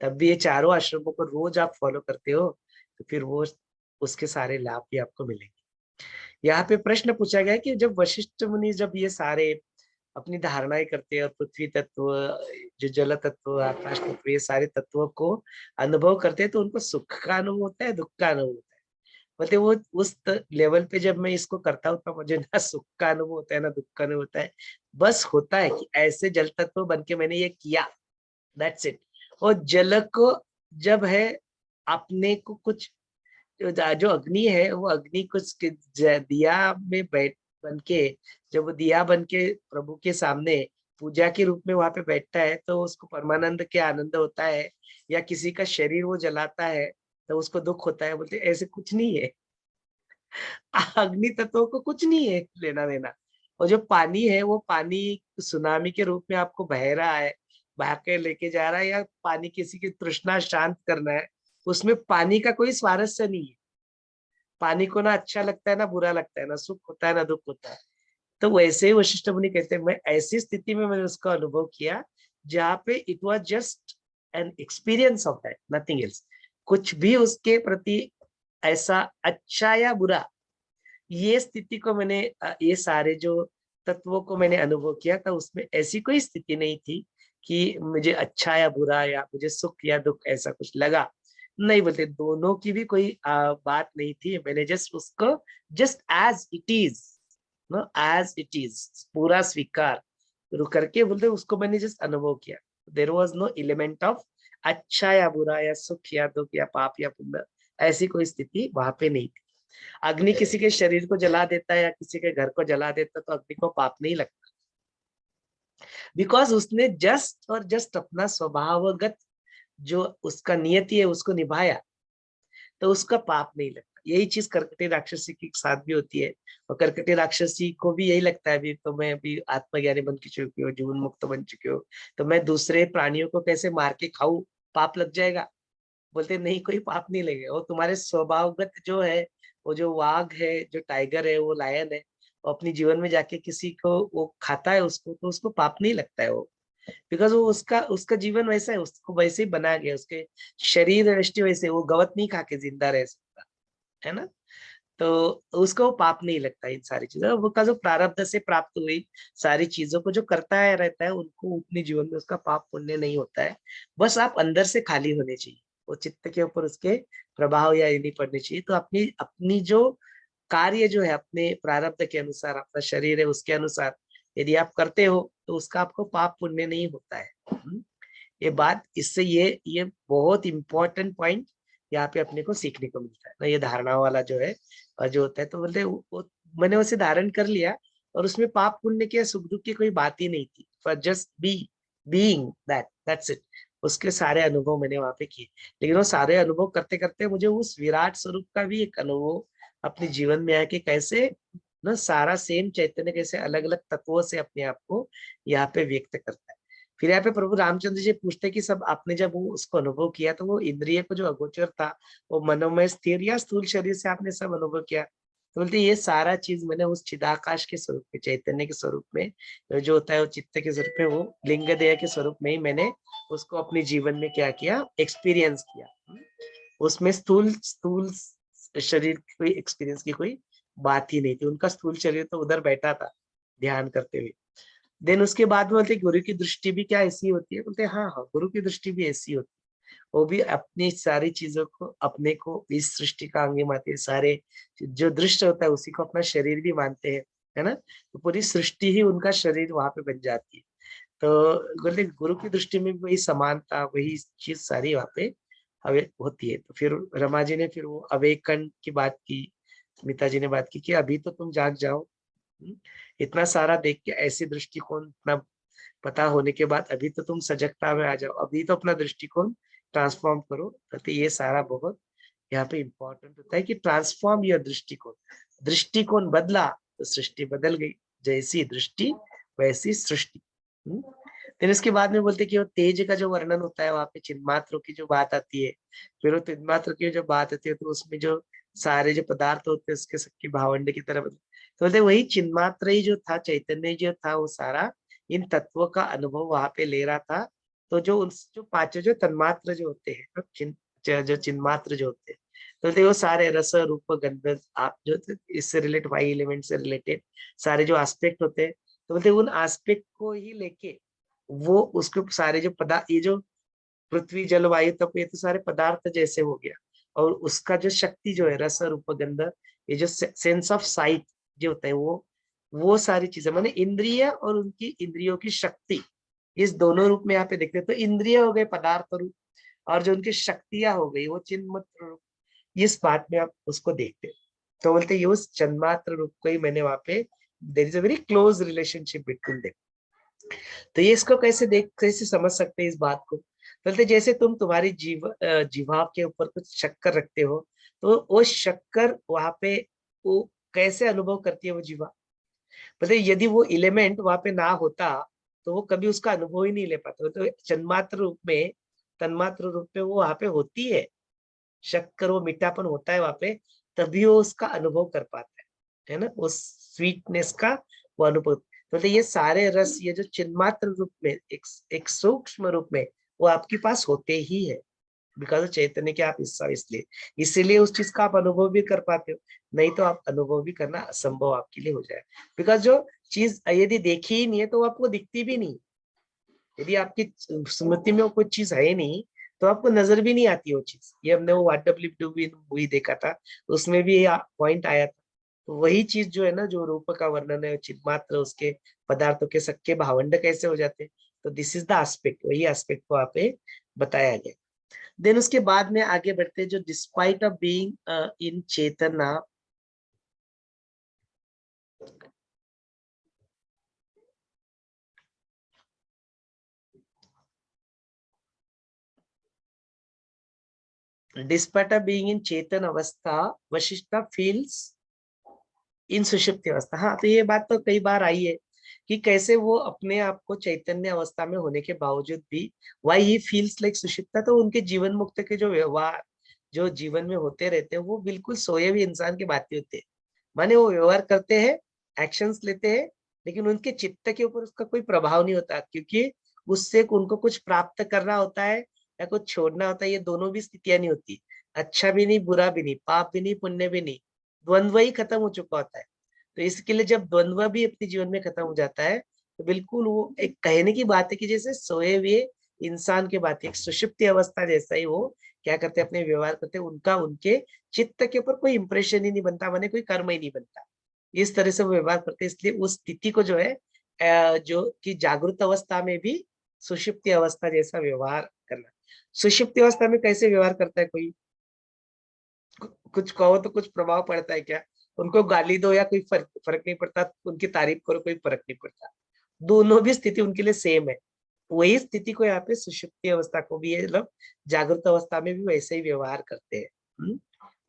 S1: तब भी ये चारों आश्रमों को रोज आप फॉलो करते हो, तो फिर वो उसके सारे लाभ भी आपको मिलेंगे। यहाँ पे प्रश्न पूछा गया कि जब वशिष्ठ मुनि जब ये सारे अपनी धारणाएं करते हैं और पृथ्वी तत्व, जो जल तत्व, आकाश तत्व, ये सारे तत्वों को अनुभव करते हैं, तो उनको सुख का अनुभव होता है, दुख का अनुभव होता है। बोलते वो उस लेवल पे जब मैं इसको करता हूँ तो मुझे ना सुख का अनुभव होता है ना दुख का अनुभव होता है। बस होता है कि ऐसे जल तत्व बन के मैंने ये किया, दैट्स इट। और जल को जब है अपने को कुछ, जो अग्नि है वो अग्नि कुछ दिया में बैठ बन के, जब वो दिया बन के प्रभु के सामने पूजा के रूप में वहां पे बैठता है, तो उसको परमानंद के आनंद होता है, या किसी का शरीर वो जलाता है तो उसको दुख होता है। बोलते ऐसे कुछ नहीं है, अग्नि तत्वों को कुछ नहीं है लेना देना। और जो पानी है, वो पानी सुनामी के रूप में आपको बह रहा है, बहा के लेके जा रहा है, या पानी किसी की तृष्णा शांत करना है, उसमें पानी का कोई स्वारस्य नहीं है। पानी को ना अच्छा लगता है ना बुरा लगता है, ना सुख होता है ना दुख होता है। तो वैसे ही वशिष्ठ मुनि कहते हैं, मैं ऐसी स्थिति में मैंने उसका अनुभव किया जहाँ पे it was just an experience of that, nothing else. कुछ भी उसके प्रति ऐसा अच्छा या बुरा, ये स्थिति को मैंने ये सारे जो तत्वों को मैंने अनुभव किया था, उसमें ऐसी कोई स्थिति नहीं थी कि मुझे अच्छा या बुरा, या मुझे सुख या दुख ऐसा कुछ लगा। नहीं, बोलते दोनों की भी कोई बात नहीं थी। मैंने जस्ट उसको just as it is, no as it is, पूरा स्वीकार रुक करके, बोलते उसको मैंने जस्ट अनुभव किया। There was no element of अच्छा या बुरा, या सुख या दुख, या पाप या पुण्य, ऐसी कोई स्थिति वहां पे नहीं थी। अग्नि किसी के शरीर को जला देता है या किसी के घर को जला देता, तो अग्नि को पाप नहीं लगता, बिकॉज उसने जस्ट और जस्ट अपना स्वभावगत जो उसका नियति है उसको निभाया, तो उसका पाप नहीं लगता। यही चीज कर्कटी राक्षसी के साथ भी होती है, और कर्कटी राक्षसी को भी यही लगता है, अभी तो मैं अभी आत्मज्ञानी बन के चुकी हूँ, जीवन मुक्त बन चुकी हूँ, तो मैं दूसरे प्राणियों को कैसे मार के खाऊं, पाप लग जाएगा। बोलते नहीं, कोई पाप नहीं लगेगा। वो तुम्हारे स्वभावगत जो है, वो जो वाघ है, जो टाइगर है, वो लायन है, वो अपनी जीवन में जाके किसी को वो खाता है उसको, तो उसको पाप नहीं लगता है वो, बिकॉज वो उसका उसका जीवन वैसा है, उसको वैसे ही बना गया, उसके शरीर दृष्टि वैसे, वो गवत नहीं खा के जिंदा रह सकता है ना। तो उसको वो पाप नहीं लगता इन सारी चीजों, वो का जो प्रारब्ध से प्राप्त हुई सारी चीजों को जो करता है रहता है, उनको अपने जीवन में उसका पाप पुण्य नहीं होता है। बस आप अंदर से खाली होने चाहिए, वो चित्त के ऊपर उसके प्रभाव या ये नहीं पड़ने चाहिए। तो अपनी अपनी जो कार्य जो है अपने प्रारब्ध के अनुसार, अपना शरीर है उसके अनुसार यदि आप करते हो, तो उसका आपको पाप पुण्य नहीं होता है। ये बात, इससे ये बहुत इंपॉर्टेंट पॉइंट यहाँ पे अपने को सीखने को मिलता है ना, ये धारणा वाला जो है, और जो होता है, तो बोलते मैंने उसे धारण कर लिया, और उसमें पाप पुण्य के सुख दुख की कोई बात ही नहीं थी, for just being that's it. उसके सारे अनुभव मैंने वहां पे किए, लेकिन वो सारे अनुभव करते करते मुझे उस विराट स्वरूप का भी एक अनुभव अपने जीवन में आया, कि कैसे ना सारा सेम चैतन्य कैसे अलग अलग तत्वों से अपने आप को यहाँ पे व्यक्त करता है। फिर यहाँ पे प्रभु रामचंद्र जी पूछते हैं कि सब आपने जब वो उसको अनुभव किया तो वो इंद्रिय को जो अगोचर था वो मनोमय स्थिर या स्थूल शरीर से आपने सब अनुभव किया? तो बोलते ये सारा चीज मैंने उस चिदाकाश के स्वरूप में, चैतन्य के स्वरूप में जो होता है, वो चित्त के स्वरूप में, वो लिंग देह के स्वरूप में ही मैंने उसको अपने जीवन में क्या किया, एक्सपीरियंस किया। उसमें स्थूल स्थूल शरीर की कोई एक्सपीरियंस की कोई बात ही नहीं थी। उनका स्थूल शरीर तो उधर बैठा था ध्यान करते हुए। देन उसके बाद बोलते गुरु की दृष्टि भी क्या ऐसी होती है? बोलते हाँ हाँ, गुरु की दृष्टि भी ऐसी होती है। वो भी अपनी सारी चीजों को, अपने को इस सृष्टि का अंग मानते हैं। सारे जो दृश्य होता है उसी को अपना शरीर भी मानते हैं, है ना। तो पूरी सृष्टि ही उनका शरीर वहां पे बन जाती है। तो बोलते गुरु की दृष्टि में भी वही समानता, वही चीज सारी वहां पे हवे होती है। तो फिर रमा जी ने फिर वो अवेकन की बात की, स्मिता जी ने बात की कि अभी तो तुम जाग जाओ। इतना सारा देख के ऐसी दृष्टिकोण, इतना पता होने के बाद अभी तो तुम सजगता में आ जाओ, अभी तो अपना दृष्टिकोण ट्रांसफॉर्म करो। तो ये सारा बहुत यहाँ पे इम्पोर्टेंट होता है कि ट्रांसफॉर्म योर दृष्टिकोण। दृष्टिकोण बदला तो सृष्टि बदल गई। जैसी दृष्टि वैसी सृष्टि। फिर इसके बाद में बोलते कि वो तेज का जो वर्णन होता है, वहां पे चिन्मात्रों की जो बात आती है। फिर वो चिन्मात्र की जो बात आती है तो उसमें जो सारे जो पदार्थ होते हैं उसके सबके भावंड की तरह, तो बोलते वही चिन्मात्र ही जो था, चैतन्य जो था, वो सारा इन तत्वों का अनुभव वहां पे ले रहा था। तो जो उन जो पांचों जो तन्मात्र जो होते हैं, जो चिन्मात्र जो होते हैं, तो बोलते वो सारे रस रूप गंध, आप जो इससे रिलेटेड, वाई एलिमेंट से रिलेटेड सारे जो एस्पेक्ट होते हैं, तो बोलते उन एस्पेक्ट को ही लेके वो उसके सारे जो पदार्थ, ये जो पृथ्वी जल वायु तप, ये तो सारे पदार्थ जैसे हो गया। और उसका जो शक्ति जो है, रस रूप गंध, ये जो सेंस ऑफ साइट जो होता है, वो सारी चीजें माने इंद्रिय और उनकी इंद्रियों की शक्ति, इस दोनों रूप में यहाँ पे देखते हैं। तो इंद्रिय हो गए पदार्थ रूप, और जो उनकी शक्तियां हो गई वो चिन्मात्र रूप। इस बात में आप उसको देखते हैं। तो बोलते ये उस चिन्मात्र रूप को ही मैंने वहां पे, there is a very close relationship between them. तो ये इसको कैसे समझ सकते हैं इस बात को? बोलते जैसे तुम तुम्हारी जीवा के ऊपर कुछ शक्कर रखते हो, तो वो शक्कर वहां पे वो कैसे अनुभव करती है वो जीवा? बोलते यदि वो एलिमेंट वहां पे ना होता तो वो कभी उसका अनुभव ही नहीं ले पाता। तो तन्मात्र रूप में, तन्मात्र रूप में वो वहां पे होती है शक्कर, वो मीठापन होता है वहां पे, तभी वो उसका अनुभव कर पाता है ना, उस स्वीटनेस का वो अनुभव। तो ये सारे रस, ये जो चिन्मात्र रूप में, एक सूक्ष्म रूप में वो आपके पास होते ही है, बिकॉज चैतन्य के आप हिस्सा, इसलिए इसीलिए उस चीज का आप अनुभव भी कर पाते हो। नहीं तो आप अनुभव भी करना असंभव आपके लिए हो जाए। बिकॉज जो चीज यदि देखी ही नहीं है तो आपको दिखती भी नहीं। यदि आपकी स्मृति में वो कोई चीज है नहीं तो आपको नजर भी नहीं आती वो चीज। ये हमने वो WW मूवी देखा था, उसमें भी ये पॉइंट आया था। तो वही चीज जो है ना, जो रूप का वर्णन है, चिन्मात्र उसके पदार्थों के सक्के भावंड कैसे हो जाते हैं, तो दिस इज द एस्पेक्ट, वही एस्पेक्ट को आप बताया गया। देन उसके बाद में आगे बढ़ते हैं, जो डिस्पाइट ऑफ बीइंग इन चेतना, डिस्पाइट ऑफ बीइंग इन चेतन अवस्था, वशिष्ठा फील्स इन सुषुप्ति अवस्था। हाँ, तो ये बात तो कई बार आई है कि कैसे वो अपने आप को चैतन्य अवस्था में होने के बावजूद भी वाई ही फील्स लाइक सुषुप्ता। तो उनके जीवन मुक्त के जो व्यवहार जो जीवन में होते रहते हैं, वो बिल्कुल सोए हुए इंसान की बातें होते हैं। माने वो व्यवहार करते हैं, एक्शंस लेते हैं, लेकिन उनके चित्त के ऊपर उसका कोई प्रभाव नहीं होता, क्योंकि उससे उनको कुछ प्राप्त करना होता है या कुछ छोड़ना होता है। ये दोनों भी स्थितियां नहीं होती, अच्छा भी नहीं, बुरा भी नहीं, पाप भी नहीं, पुण्य भी नहीं, द्वंद्व ही खत्म हो चुका होता है। तो इसके लिए जब द्वंद्व भी अपने जीवन में खत्म हो जाता है, तो बिल्कुल वो एक कहने की बात है कि जैसे सोए हुए इंसान की बात है, एक सुषुप्ति अवस्था जैसा ही वो क्या करते हैं, अपने व्यवहार करते हैं, उनका उनके चित्त के ऊपर कोई इंप्रेशन ही नहीं बनता, माने कोई कर्म ही नहीं बनता। इस तरह से वो व्यवहार करते हैं। इसलिए उस स्थिति को जो है जो कि जागृत अवस्था में भी सुषुप्ति अवस्था जैसा व्यवहार करना। सुषुप्ति अवस्था में कैसे व्यवहार करता है कोई? कुछ कहो तो कुछ प्रभाव पड़ता है क्या? उनको गाली दो या कोई फर्क नहीं पड़ता, उनकी तारीफ करो कोई फर्क नहीं पड़ता। दोनों भी स्थिति उनके लिए सेम है। वही स्थिति को यहाँ पे सुषुप्ति अवस्था को भी ये लोग जागृत अवस्था में भी वैसे ही व्यवहार करते हैं।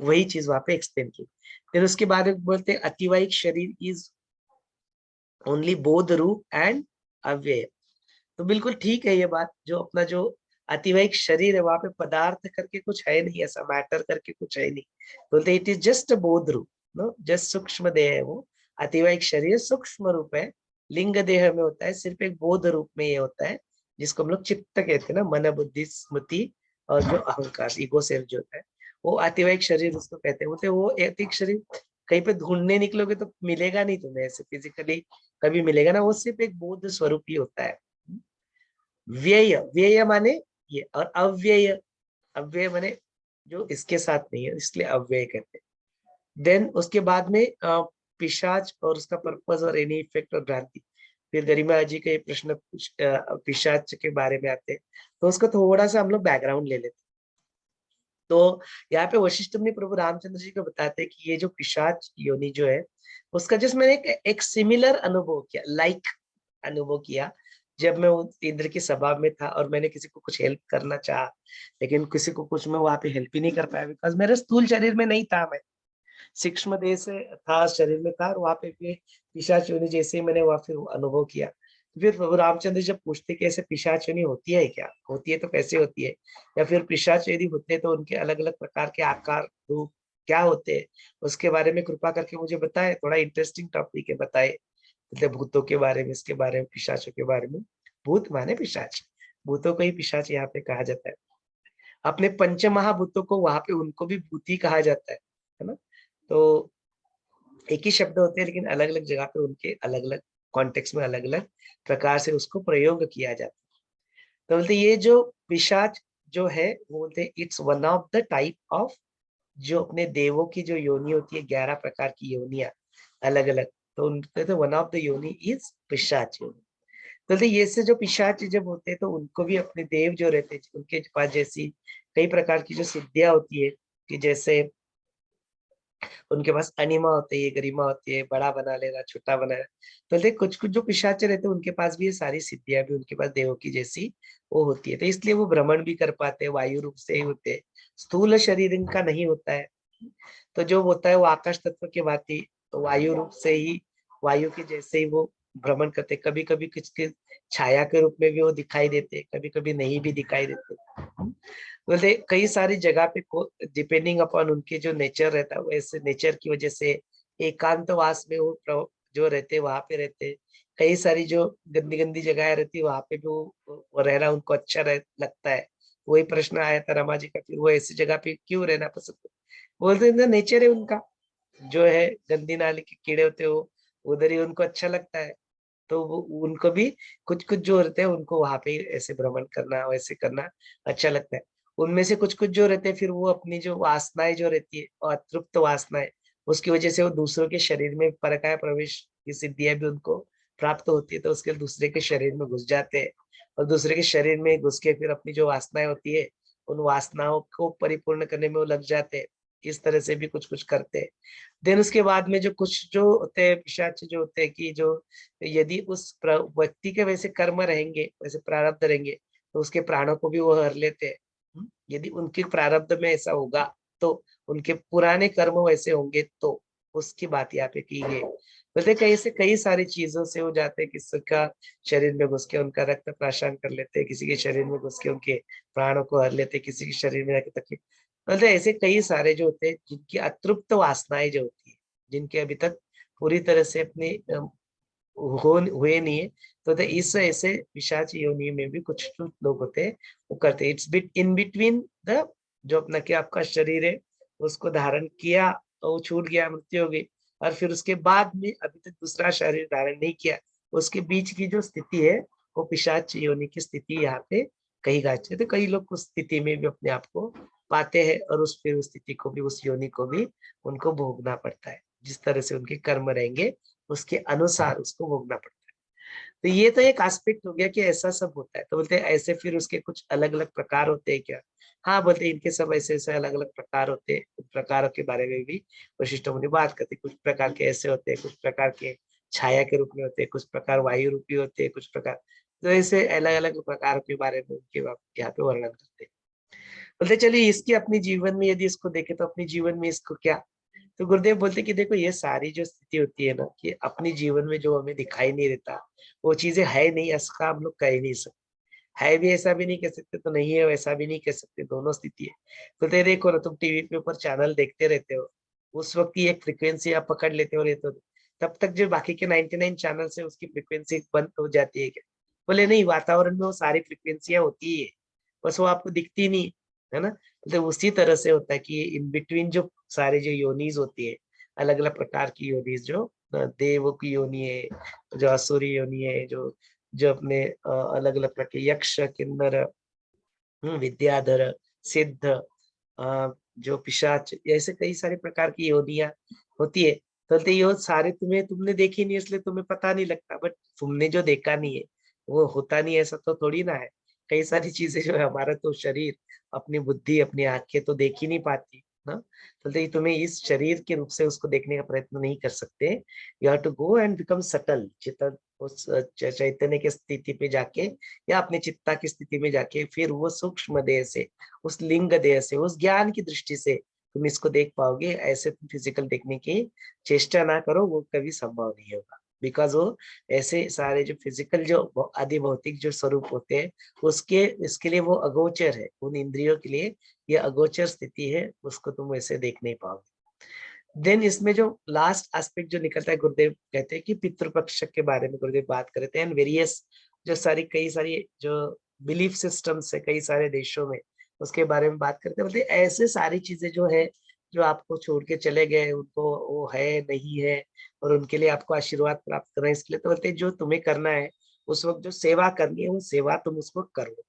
S1: वही चीज वहां पे एक्सप्लेन की। फिर उसके बाद बोलते हैं अतिवाहिक शरीर इज ओनली बोध रूप एंड अव्यय। तो बिल्कुल ठीक है ये बात, जो अपना जो अतिवाहिक शरीर है वहां पे पदार्थ करके कुछ है नहीं, ऐसा मैटर करके कुछ है नहीं, बोलते इट इज जस्ट बोध रूप, नो, जस्ट सूक्ष्म देह है वो। अतिवाहिक शरीर सूक्ष्म रूप है, लिंग देह में होता है, सिर्फ एक बोध रूप में ये होता है, जिसको हम लोग चित्त कहते हैं ना, मन बुद्धि स्मृति और जो अहंकार ईगो सेल्फ जो होता है, वो अतिवाहिक शरीर उसको कहते हैं। बोलते वो अतिवाहिक शरीर कहीं पे ढूंढने निकलोगे तो मिलेगा नहीं तुम्हें, ऐसे फिजिकली कभी मिलेगा ना, वो सिर्फ एक बोध स्वरूप ही होता है। व्यय, व्यय माने ये, और अव्यय, अव्यय माने जो इसके साथ नहीं है, इसलिए अव्यय कहते हैं। देन उसके बाद में पिशाच और उसका पर्पस और एनी इफेक्ट और भ्रांति। फिर गरिमा जी का ये प्रश्न पिशाच के बारे में आते हैं, तो उसका थोड़ा सा हम लोग बैकग्राउंड ले लेते हैं। तो यहाँ पे वशिष्ठ मुनि प्रभु रामचंद्र जी को बताते हैं कि ये जो पिशाच योनि जो है, उसका जस्ट मैंने एक सिमिलर अनुभव किया, लाइक अनुभव किया, जब मैं इंद्र की सभा में था और मैंने किसी को कुछ हेल्प करना चाहा, लेकिन किसी को कुछ मैं वहां पे हेल्प ही नहीं कर पाया, बिकॉज मेरे स्थूल शरीर में नहीं था, मैं सूक्ष्म देह से था, शरीर में था, और वहां पे भी पिशाच योनि जैसे ही मैंने वहां फिर अनुभव किया। फिर प्रभु रामचंद्र जब पूछते कि ऐसे पिशाच योनि होती है क्या, होती है तो कैसे होती है, या फिर पिशाच यदि होते हैं तो उनके अलग अलग प्रकार के आकार रूप क्या होते हैं, उसके बारे में कृपा करके मुझे बताए, थोड़ा इंटरेस्टिंग टॉपिक है, बताए, मतलब भूतों के बारे में, इसके बारे में, पिशाचों के बारे में। भूत माने पिशाच, भूतों को ही पिशाच यहाँ पे कहा जाता है। अपने पंच महाभूतों को वहां पे उनको भी भूत ही कहा जाता है ना। तो एक ही शब्द होते हैं, लेकिन अलग अलग जगह पे उनके अलग अलग कॉन्टेक्स्ट में अलग अलग प्रकार से उसको प्रयोग किया जाता है। तो बोलते ये जो पिशाच जो है, वो बोलते it's one of the type of, जो अपने देवों की जो योनि होती है, 11 प्रकार की योनियां अलग अलग, तो उनके तो वन ऑफ द योनि इज पिशाच योनि। तो बोलते ये से जो पिशाच जब होते हैं तो उनको भी अपने देव जो रहते हैं, उनके पास जैसी कई प्रकार की जो सिद्धियां होती है, कि जैसे उनके पास अनिमा होती है, गरिमा होती है, बड़ा बना लेना, छोटा बनाना। तो बोलते कुछ कुछ जो पिशाच रहते हैं उनके पास भी ये सारी सिद्धियां भी उनके पास देवों की जैसी वो होती है, तो इसलिए वो भ्रमण भी कर पाते हैं, वायु रूप से ही होते हैं, स्थूल शरीर इनका नहीं होता है। तो जो होता है वो आकाश तत्व के भांति वायु रूप से ही, वायु के जैसे ही वो भ्रमण करते, कभी कभी कुछ के छाया के रूप में भी वो दिखाई देते, कभी कभी नहीं भी दिखाई देते। बोलते कई सारी जगह पे को डिपेंडिंग अपॉन उनके जो नेचर रहता है, वैसे नेचर की वजह से एकांतवास में वो जो रहते वहां पे रहते, कई सारी जो गंदी गंदी जगह रहती है वहां पे भी वो रहना उनको अच्छा लगता है। वही प्रश्न आया था रमा जी का, फिर वो ऐसी जगह पे क्यों रहना पसंद करते, बोलते हैं नेचर है उनका, जो है गंदी नाली के कीड़े होते हो उधर ही उनको अच्छा लगता है। तो वो उनको भी कुछ कुछ जो रहते हैं उनको वहां पे ऐसे भ्रमण करना, वैसे करना अच्छा लगता है। उनमें से कुछ कुछ जो रहते हैं, फिर वो अपनी जो वासनाएं जो रहती है, और अतृप्त वासनाएं, उसकी वजह से वो दूसरों के शरीर में परकाय प्रवेश की सिद्धियां भी उनको प्राप्त होती है, तो उसके दूसरे के शरीर में घुस जाते हैं, और दूसरे के शरीर में घुस के फिर अपनी जो वासनाएं होती है, उन वासनाओं को परिपूर्ण करने में वो लग जाते हैं। इस तरह से भी कुछ कुछ करते हैं। देन उसके बाद में जो कुछ जो होते हैं पिशाच जो होते हैं, कि जो यदि उस व्यक्ति के वैसे कर्म रहेंगे, वैसे प्रारब्ध रहेंगे, तो उसके प्राणों को भी वो हर लेते हैं। यदि उनके प्रारब्ध में ऐसा होगा, तो उनके पुराने कर्म वैसे होंगे, तो उसकी बात यहाँ पे की गई। बोलते कई से कई सारी चीजों से हो जाते हैं, किसी का शरीर में घुस के उनका रक्त प्राशन कर लेते हैं, किसी के शरीर में घुस के उनके प्राणों को हर लेते हैं, किसी के शरीर में जाके तकलीफ, मतलब ऐसे कई सारे जो होते हैं जिनकी अतृप्त वासनाएं जो होती है, जिनके अभी तक पूरी तरह से अपने हुए नहीं है, तो इस ऐसे पिशाच योनि में भी कुछ लोग होते हैं, वो करते हैं। It's bit in between the, जो अपना क्या आपका शरीर है उसको धारण किया और वो छूट गया, मृत्यु हो गई, और फिर उसके बाद में अभी तक दूसरा शरीर धारण नहीं किया, उसके बीच की जो स्थिति है वो पिशाच योनि की स्थिति यहाँ पे कही जाती है। तो कई लोग उस स्थिति में भी अपने आप को पाते हैं, और उस फिर उस स्थिति को भी, उस योनि को भी उनको भोगना पड़ता है, जिस तरह से उनके कर्म रहेंगे उसके अनुसार उसको भोगना पड़ता है। तो ये तो एक एस्पेक्ट हो गया कि ऐसा सब होता है। तो बोलते हैं ऐसे फिर उसके कुछ अलग अलग प्रकार होते हैं क्या, हाँ बोलते हैं इनके सब ऐसे ऐसे अलग अलग प्रकार होते हैं। कुछ प्रकारों के बारे में भी वशिष्ठ मुनि बात करते हैं, कुछ प्रकार के ऐसे होते हैं, कुछ प्रकार के छाया के रूप में होते हैं, कुछ प्रकार वायु रूपी होते हैं, कुछ प्रकार, तो ऐसे अलग अलग प्रकार के बारे में उनके यहाँ पे वर्णन करते हैं। बोलते चलिए इसकी अपनी जीवन में यदि इसको देखे तो अपनी जीवन में इसको क्या, तो गुरुदेव बोलते कि देखो ये सारी जो स्थिति होती है ना, कि अपने जीवन में जो हमें दिखाई नहीं देता वो चीजें है नहीं, ऐसा हम लोग कह ही नहीं सकते। है भी ऐसा भी नहीं कह सकते, तो नहीं है वैसा भी नहीं कह सकते, दोनों स्थिति है। तो देखो ना, तुम टीवी पे ऊपर चैनल देखते रहते हो, उस वक्त की एक फ्रिक्वेंसी आप पकड़ लेते हो, रहते हो, तब तक जो बाकी के 99 चैनल से उसकी फ्रिक्वेंसी बंद हो जाती है क्या? बोले नहीं, वातावरण में वो सारी फ्रिक्वेंसियां होती है, बस वो आपको दिखती नहीं, है ना। तो उसी तरह से होता है कि इन बिटवीन जो सारे जो योनीज होती है, अलग अलग प्रकार की योनीज, जो देव की योनी है, जो असुरी योनी है, जो जो अपने अलग अलग प्रकार के यक्ष, किन्नर, विद्याधर, सिद्ध, जो पिशाच, ऐसे कई सारे प्रकार की योनियां होती है। तो ये सारे तुमने देखी नहीं, इसलिए तुम्हें पता नहीं लगता, बट तुमने जो देखा नहीं है वो होता नहीं है, ऐसा तो थोड़ी ना है। कई सारी चीजें जो है, हमारा तो शरीर, अपनी बुद्धि, अपनी आंखें तो देख ही नहीं पाती ना। तो ये तुम्हें इस शरीर के रूप से उसको देखने का प्रयत्न नहीं कर सकते। You have to go and become subtle, चेतन, उस चैतन्य की स्थिति पे जाके, या अपने चित्ता की स्थिति में जाके, फिर वो सूक्ष्म देह से, उस लिंग देह से, उस ज्ञान की दृष्टि से तुम इसको देख पाओगे। ऐसे तुम फिजिकल देखने की चेष्टा ना करो, वो कभी संभव नहीं होगा। बिकॉज वो ऐसे सारे जो फिजिकल, जो आदि भौतिक जो स्वरूप होते हैं, उसके इसके लिए वो अगोचर है, उन इंद्रियों के लिए ये अगोचर स्थिति है, उसको तुम वैसे देख नहीं पाओगे। देन इसमें जो लास्ट एस्पेक्ट जो निकलता है, गुरुदेव कहते हैं कि पितृपक्ष के बारे में गुरुदेव बात करते हैं, वेरियस जो सारी कई सारी जो बिलीफ सिस्टम्स है कई सारे देशों में, उसके बारे में बात करते हैं। बोलते ऐसे सारी चीजें जो है, जो आपको छोड़ के चले गए, उनको वो है नहीं है, और उनके लिए आपको आशीर्वाद प्राप्त करना है, इसके लिए तो बोलते हैं जो तुम्हें करना है उस वक्त जो सेवा करनी है, वो सेवा तुम उसको करो।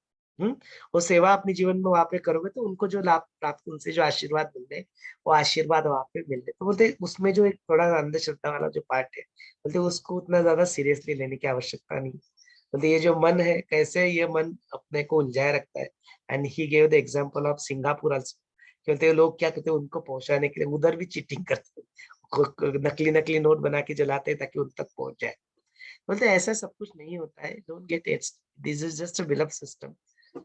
S1: वो सेवा अपने जीवन में वहां पे करोगे तो उनको जो लाभ प्राप्त, उनसे जो आशीर्वाद मिलने, वो आशीर्वाद वहां पे मिलने। तो बोलते उसमें जो एक थोड़ा अंधश्रद्धा वाला जो पार्ट है, बोलते उसको उतना ज्यादा सीरियसली लेने की आवश्यकता नहीं। बोलते ये जो मन है, कैसे ये मन अपने को उलझाए रखता है। And he gave the example of Singapore also. कहते लोग क्या करते हैं, उनको पहुंचाने के लिए उधर भी चीटिंग करते हैं, नकली नकली नोट बना के जलाते हैं ताकि उन तक पहुंच जाए। बोलते ऐसा सब कुछ नहीं होता है, don't get it, this is just a बिलव system,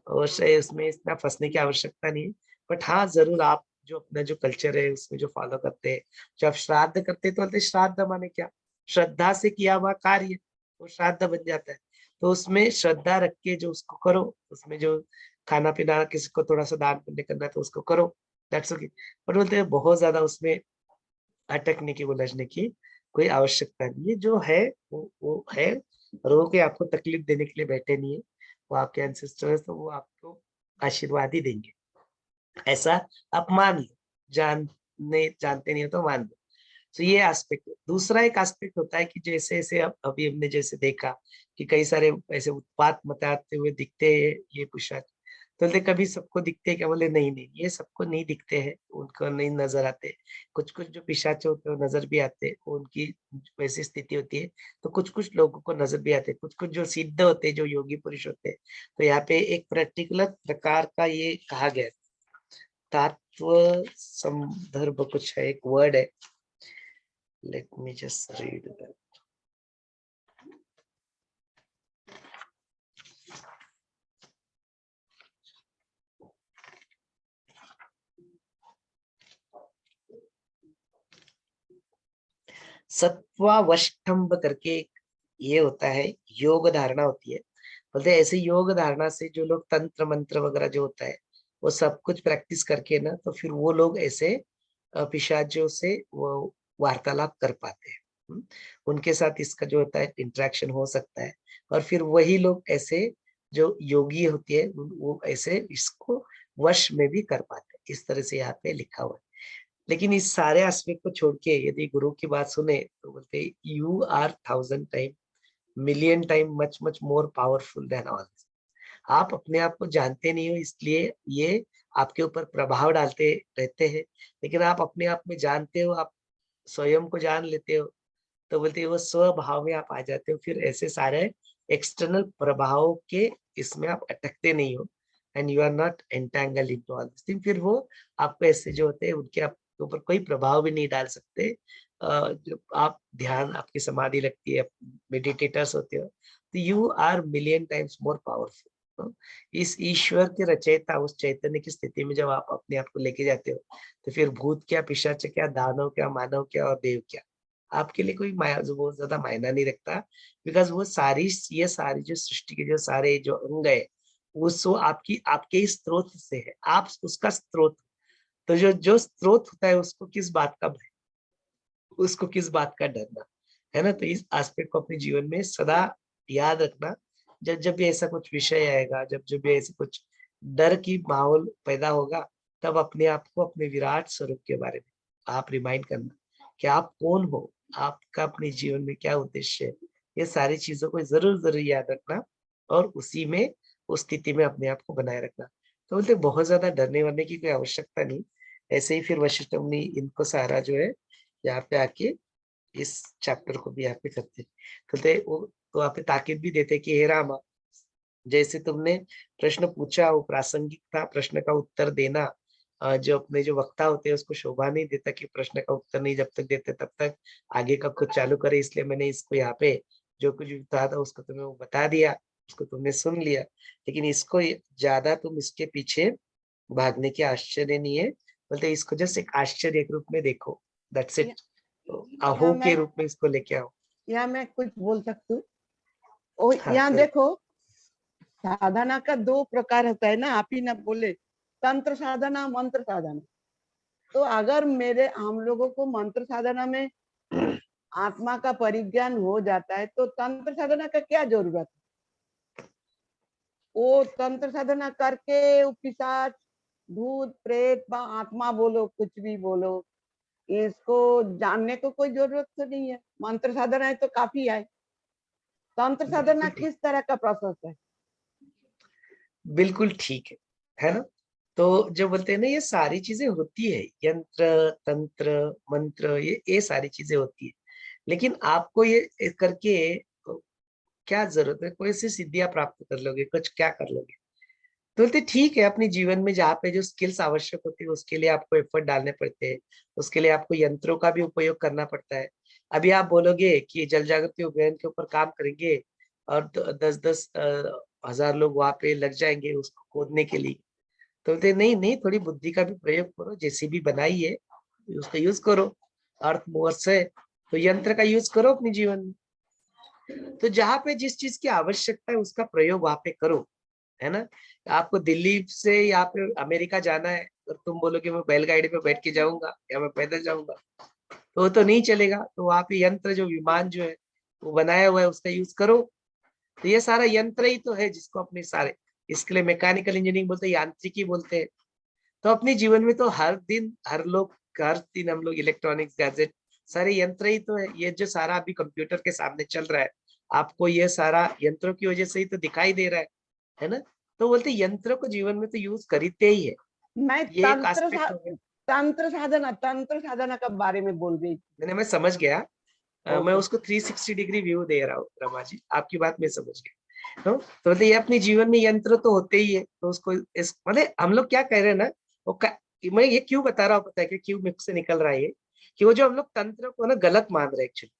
S1: और उसमें इतना फंसने की आवश्यकता नहीं है। बट हाँ, जरूर आप जो अपना जो कल्चर है उसमें जो फॉलो करते हैं, जब श्राद्ध करते हैं, तो बोलते श्राद्ध माने क्या, श्रद्धा से किया हुआ कार्य वो श्राद्ध बन जाता है। तो उसमें श्रद्धा रख के जो उसको करो, उसमें जो खाना पीना, किसी को थोड़ा सा दान पुण्य करना है तो उसको करो, दैट्स ओके। बट बोलते हैं बहुत ज्यादा उसमें अटकने की, उलझने की कोई आवश्यकता नहीं है। जो है वो है, और वो कोई आपको तकलीफ देने के लिए बैठे नहीं है। वो आपके एंसेस्टर्स, तो वो आपको आशीर्वाद ही देंगे, ऐसा आप मान लो। जानते नहीं हो तो मान लो। तो ये एस्पेक्ट। दूसरा एक एस्पेक्ट होता है कि जैसे ऐसे अभी हमने जैसे देखा कि कई सारे ऐसे उत्पात मचाते हुए दिखते हैं ये पोशाक, तो बोलते कभी सबको दिखते हैं क्या? बोले नहीं नहीं, ये सबको नहीं दिखते हैं, उनको नहीं नजर आते। कुछ कुछ जो पिशाच होते हैं वो नजर भी आते हैं, उनकी वैसी स्थिति होती है। तो कुछ कुछ लोगों को नजर भी आते हैं, कुछ कुछ जो सिद्ध होते हैं, जो योगी पुरुष होते हैं। तो यहाँ पे एक पर्टिकुलर प्रकार का ये कहा गया, तात्व संदर्भ कुछ है, एक वर्ड है, let me just read that. सत्वावष्टम्भ करके ये होता है, योग धारणा होती है। बोलते हैं ऐसे योग धारणा से जो लोग तंत्र मंत्र वगैरह जो होता है, वो सब कुछ प्रैक्टिस करके ना, तो फिर वो लोग ऐसे पिशाचों से वो वार्तालाप कर पाते हैं। उनके साथ इसका जो होता है इंटरेक्शन हो सकता है, और फिर वही लोग ऐसे जो योगी होती है वो ऐसे इसको वश में भी कर पाते हैं। इस तरह से यहाँ पे लिखा हुआ है। लेकिन इस सारे एस्पेक्ट को छोड़ के यदि गुरु की बात सुने तो बोलते you are 1000 time, million time much much more powerful than all. आप अपने आप को जानते नहीं हो, इसलिए ये आपके ऊपर प्रभाव डालते रहते हैं। लेकिन आप अपने आप में जानते हो, आप स्वयं को जान लेते हो, तो बोलते वो स्वभाव में आप आ जाते हो। फिर ऐसे सारे एक्सटर्नल प्रभावों के इसमें आप अटकते नहीं हो, and you are not entangled into all this thing. फिर वो आपको ऐसे जो होते हैं उनके आपके ऊपर कोई प्रभाव भी नहीं डाल सकते। जब आप ध्यान, आपकी समाधि लगती है, मेडिटेटर्स होते हो, तो you are million times more powerful. इस ईश्वर के रचयिता उस चैतन्य की स्थिति में जब आप अपने आप को लेके जाते हो, तो फिर भूत क्या, पिशाच क्या, दानव क्या, मानव क्या और देव क्या, आपके लिए कोई बहुत ज्यादा मायना नहीं रखता। बिकॉज वो ये सारी जो सृष्टि के जो सारे जो अंग है, वो आपकी आपके ही स्रोत से है, आप उसका स्रोत। तो जो जो स्रोत होता है उसको किस बात का भय, उसको किस बात का डरना, है ना। तो इस एस्पेक्ट को अपने जीवन में सदा याद रखना। जब जब भी ऐसा कुछ विषय आएगा, जब जब भी ऐसे कुछ डर की माहौल पैदा होगा, तब अपने आप को अपने विराट स्वरूप के बारे में आप रिमाइंड करना कि आप कौन हो, आपका अपने जीवन में क्या उद्देश्य है। ये सारी चीजों को जरूर जरूर याद रखना और उसी में, उस स्थिति में अपने आप को बनाए रखना। तो बोलते बहुत ज्यादा डरने वरने की कोई आवश्यकता नहीं। ऐसे ही फिर वशिष्ठ मुनि इनको सारा जो है यहाँ पे आके इस चैप्टर को भी यहाँ पे करते वो तो वहाँ पे ताकीद भी देते कि हे रामा, जैसे तुमने प्रश्न पूछा वो प्रासंगिक था, प्रश्न का उत्तर देना जो अपने जो वक्ता होते हैं उसको शोभा नहीं देता कि प्रश्न का उत्तर नहीं जब तक देते तब तक आगे का कुछ चालू करे। इसलिए मैंने इसको यहाँ पे जो कुछ भी था उसको तुम्हें वो बता दिया, उसको तुमने सुन लिया। लेकिन इसको ज्यादा तुम इसके पीछे भागने के आश्चर्य नहीं है, बोलते इसको जस्ट एक आश्चर्य के रूप में देखो, दैट्स इट। अहो के रूप में इसको लेके आओ।
S4: यहाँ मैं कुछ बोल सकती हूँ। और
S1: हाँ,
S4: यहाँ देखो, साधना का दो प्रकार होता है ना, आप ही ना बोले, तंत्र साधना, मंत्र साधना। तो अगर हम लोगों को मंत्र साधना में आत्मा का परिज्ञान हो जाता है तो तंत्र साधना का क्या जरूरत है? वो तंत्र साधना करके वो पिशाच, भूत प्रेत व आत्मा बोलो, कुछ भी बोलो, इसको जानने को कोई जरूरत तो नहीं है। मंत्र साधना है तो काफी है। तंत्र साधना किस तरह का प्रोसेस है?
S1: बिल्कुल ठीक है ना। तो जो बोलते हैं ना ये सारी चीजें होती है, यंत्र तंत्र मंत्र, ये सारी चीजें होती है। लेकिन आपको ये करके क्या जरूरत है, कोई सी सिद्धियां प्राप्त कर लोगे, कुछ क्या कर लोगे। तो बोलते ठीक है, अपने जीवन में जहाँ पे जो स्किल्स आवश्यक होती है उसके लिए आपको एफर्ट डालने पड़ते हैं, उसके लिए आपको यंत्रों का भी उपयोग करना पड़ता है। अभी आप बोलोगे कि जल जागृति अभियान के ऊपर काम करेंगे और 10-10 हजार लोग वहां पे लग जाएंगे उसको खोदने के लिए। तो बोलते नहीं नहीं, थोड़ी बुद्धि का भी प्रयोग करो, जैसी भी बनाई है उसका यूज करो। अर्थ मूवर्स है तो यंत्र का यूज करो अपने जीवन में। तो जहाँ पे जिस चीज की आवश्यकता है उसका प्रयोग वहां पे करो, है ना। आपको दिल्ली से यहाँ पे अमेरिका जाना है और तुम बोलोगे मैं बैलगाड़ी पे बैठ के जाऊंगा या मैं पैदल जाऊंगा, तो वो तो नहीं चलेगा। तो वहां पे यंत्र जो विमान जो है वो बनाया हुआ है उसका यूज करो। तो ये सारा यंत्र ही तो है जिसको अपने सारे, इसके लिए मैकेनिकल इंजीनियरिंग बोलते हैं, यांत्रिकी बोलते हैं। तो अपने जीवन में तो हर दिन हर दिन हम लोग इलेक्ट्रॉनिक्स गैजेट सारे यंत्र ही तो है। ये जो सारा अभी कंप्यूटर के सामने चल रहा है, आपको ये सारा यंत्रों की वजह से ही तो दिखाई दे रहा है ना। तो बोलते यंत्रों को जीवन में तो यूज करते ही है,
S4: मैं
S1: ये एक एस्पेक्ट हो गया।
S4: तंत्र साधना के बारे में बोल रही थी।
S1: मैं समझ गया। मैं
S4: ओके।
S1: उसको 360 डिग्री व्यू दे रहा हूँ रमा जी, आपकी बात मैं समझ गया। तो मतलब ये अपने जीवन में यंत्र तो होते ही है, तो उसको इस मतलब हम लोग क्या कह रहे हैं ना, मैं ये क्यों बता रहा हूँ पता है कि क्यों मुख से निकल रहा है ये, कि वो जो हम लोग तंत्र को ना गलत मान रहे हैं actually.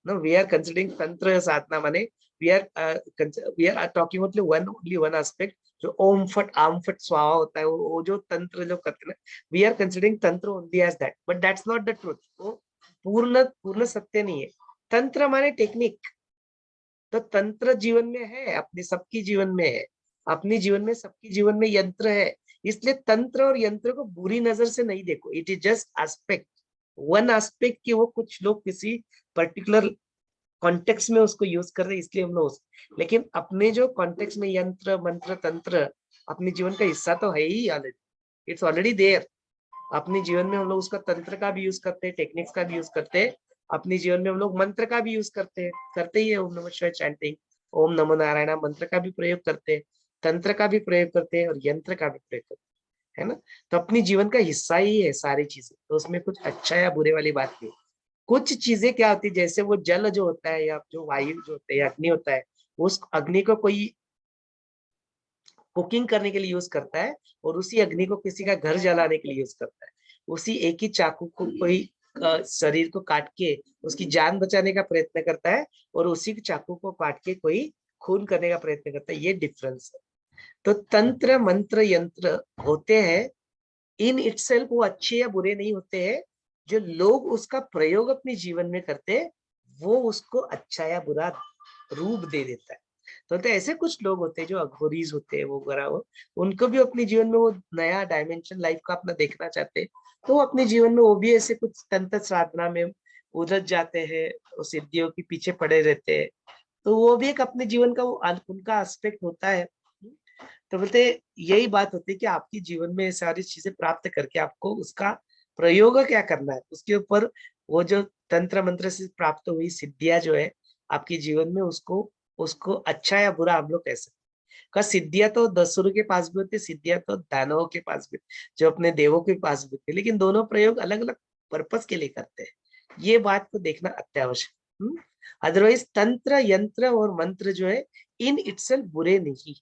S1: No, we are considering tantra sadhana माने we are talking only one aspect, जो ओम फट आम फट स्वाहा होता है, वो जो तंत्र जो करते हैं ना, वी आर कंसिडरिंग तंत्र only as that, but that's not the truth. वो पूर्ण पूर्ण सत्य नहीं है। तंत्र माने टेक्निक। तो तंत्र जीवन में है, अपने सबकी जीवन में है, अपने जीवन में सबकी जीवन में यंत्र है। इसलिए तंत्र और यंत्र को बुरी नजर से नहीं देखो, it is just aspect, one aspect कि वो कुछ लोग किसी पर्टिकुलर कॉन्टेक्स्ट में उसको यूज कर रहे हैं इसलिए हम लोग, लेकिन अपने जो कॉन्टेक्स्ट में यंत्र मंत्र तंत्र अपने जीवन का हिस्सा तो है ही ऑलरेडी, इट्स ऑलरेडी देयर। अपने जीवन में हम लोग उसका तंत्र का भी यूज करते हैं, टेक्निक्स का भी यूज करते हैं। अपने जीवन में हम लोग मंत्र का भी यूज करते हैं, करते ही है, ओम नमः शिवाय चैंटिंग, ओम नमो नारायण मंत्र का भी प्रयोग करते हैं, तंत्र का भी प्रयोग करते हैं और यंत्र का भी प्रयोग करते हैं, है ना। तो अपने जीवन का हिस्सा ही है सारी चीजें, तो उसमें कुछ अच्छा या बुरे वाली बात नहीं। कुछ चीजें क्या होती है, जैसे वो जल जो होता है या जो वायु जो होता है या अग्नि होता है, उस अग्नि को कोई कुकिंग करने के लिए यूज करता है और उसी अग्नि को किसी का घर जलाने के लिए यूज करता है। उसी एक ही चाकू को कोई शरीर को काट के उसकी जान बचाने का प्रयत्न करता है और उसी चाकू को काट के कोई खून करने का प्रयत्न करता है, ये डिफरेंस है। तो तंत्र मंत्र यंत्र होते हैं इन इटसेल्फ, वो अच्छे या बुरे नहीं होते हैं, जो लोग उसका प्रयोग अपने जीवन में करते हैं वो उसको अच्छा या बुरा रूप दे देता है। तो ऐसे कुछ लोग होते हैं जो अघोरीज होते हैं, वो वगैरह हो, उनको भी अपने जीवन में वो नया डायमेंशन लाइफ का अपना देखना चाहते हैं, तो वो अपने जीवन में वो भी ऐसे कुछ तंत्र साधना में उलझ जाते हैं, सिद्धियों के पीछे पड़े रहते हैं। तो वो भी एक अपने जीवन का वो उनका एस्पेक्ट होता है। तो बोलते यही बात होती है कि आपके जीवन में सारी चीजें प्राप्त करके आपको उसका प्रयोग क्या करना है, उसके ऊपर वो जो तंत्र मंत्र से प्राप्त हुई सिद्धियां जो है आपके जीवन में, उसको उसको अच्छा या बुरा हम लोग कह सकते हैं। का सिद्धियां तो दसुर के पास भी होती, सिद्धियां तो दानवों के पास भी, जो अपने देवों के पास भी होती, लेकिन दोनों प्रयोग अलग अलग पर्पस के लिए करते हैं। ये बात को देखना अत्यावश्यक। अदरवाइज तंत्र यंत्र और मंत्र जो है इन इटसेल्फ बुरे नहीं।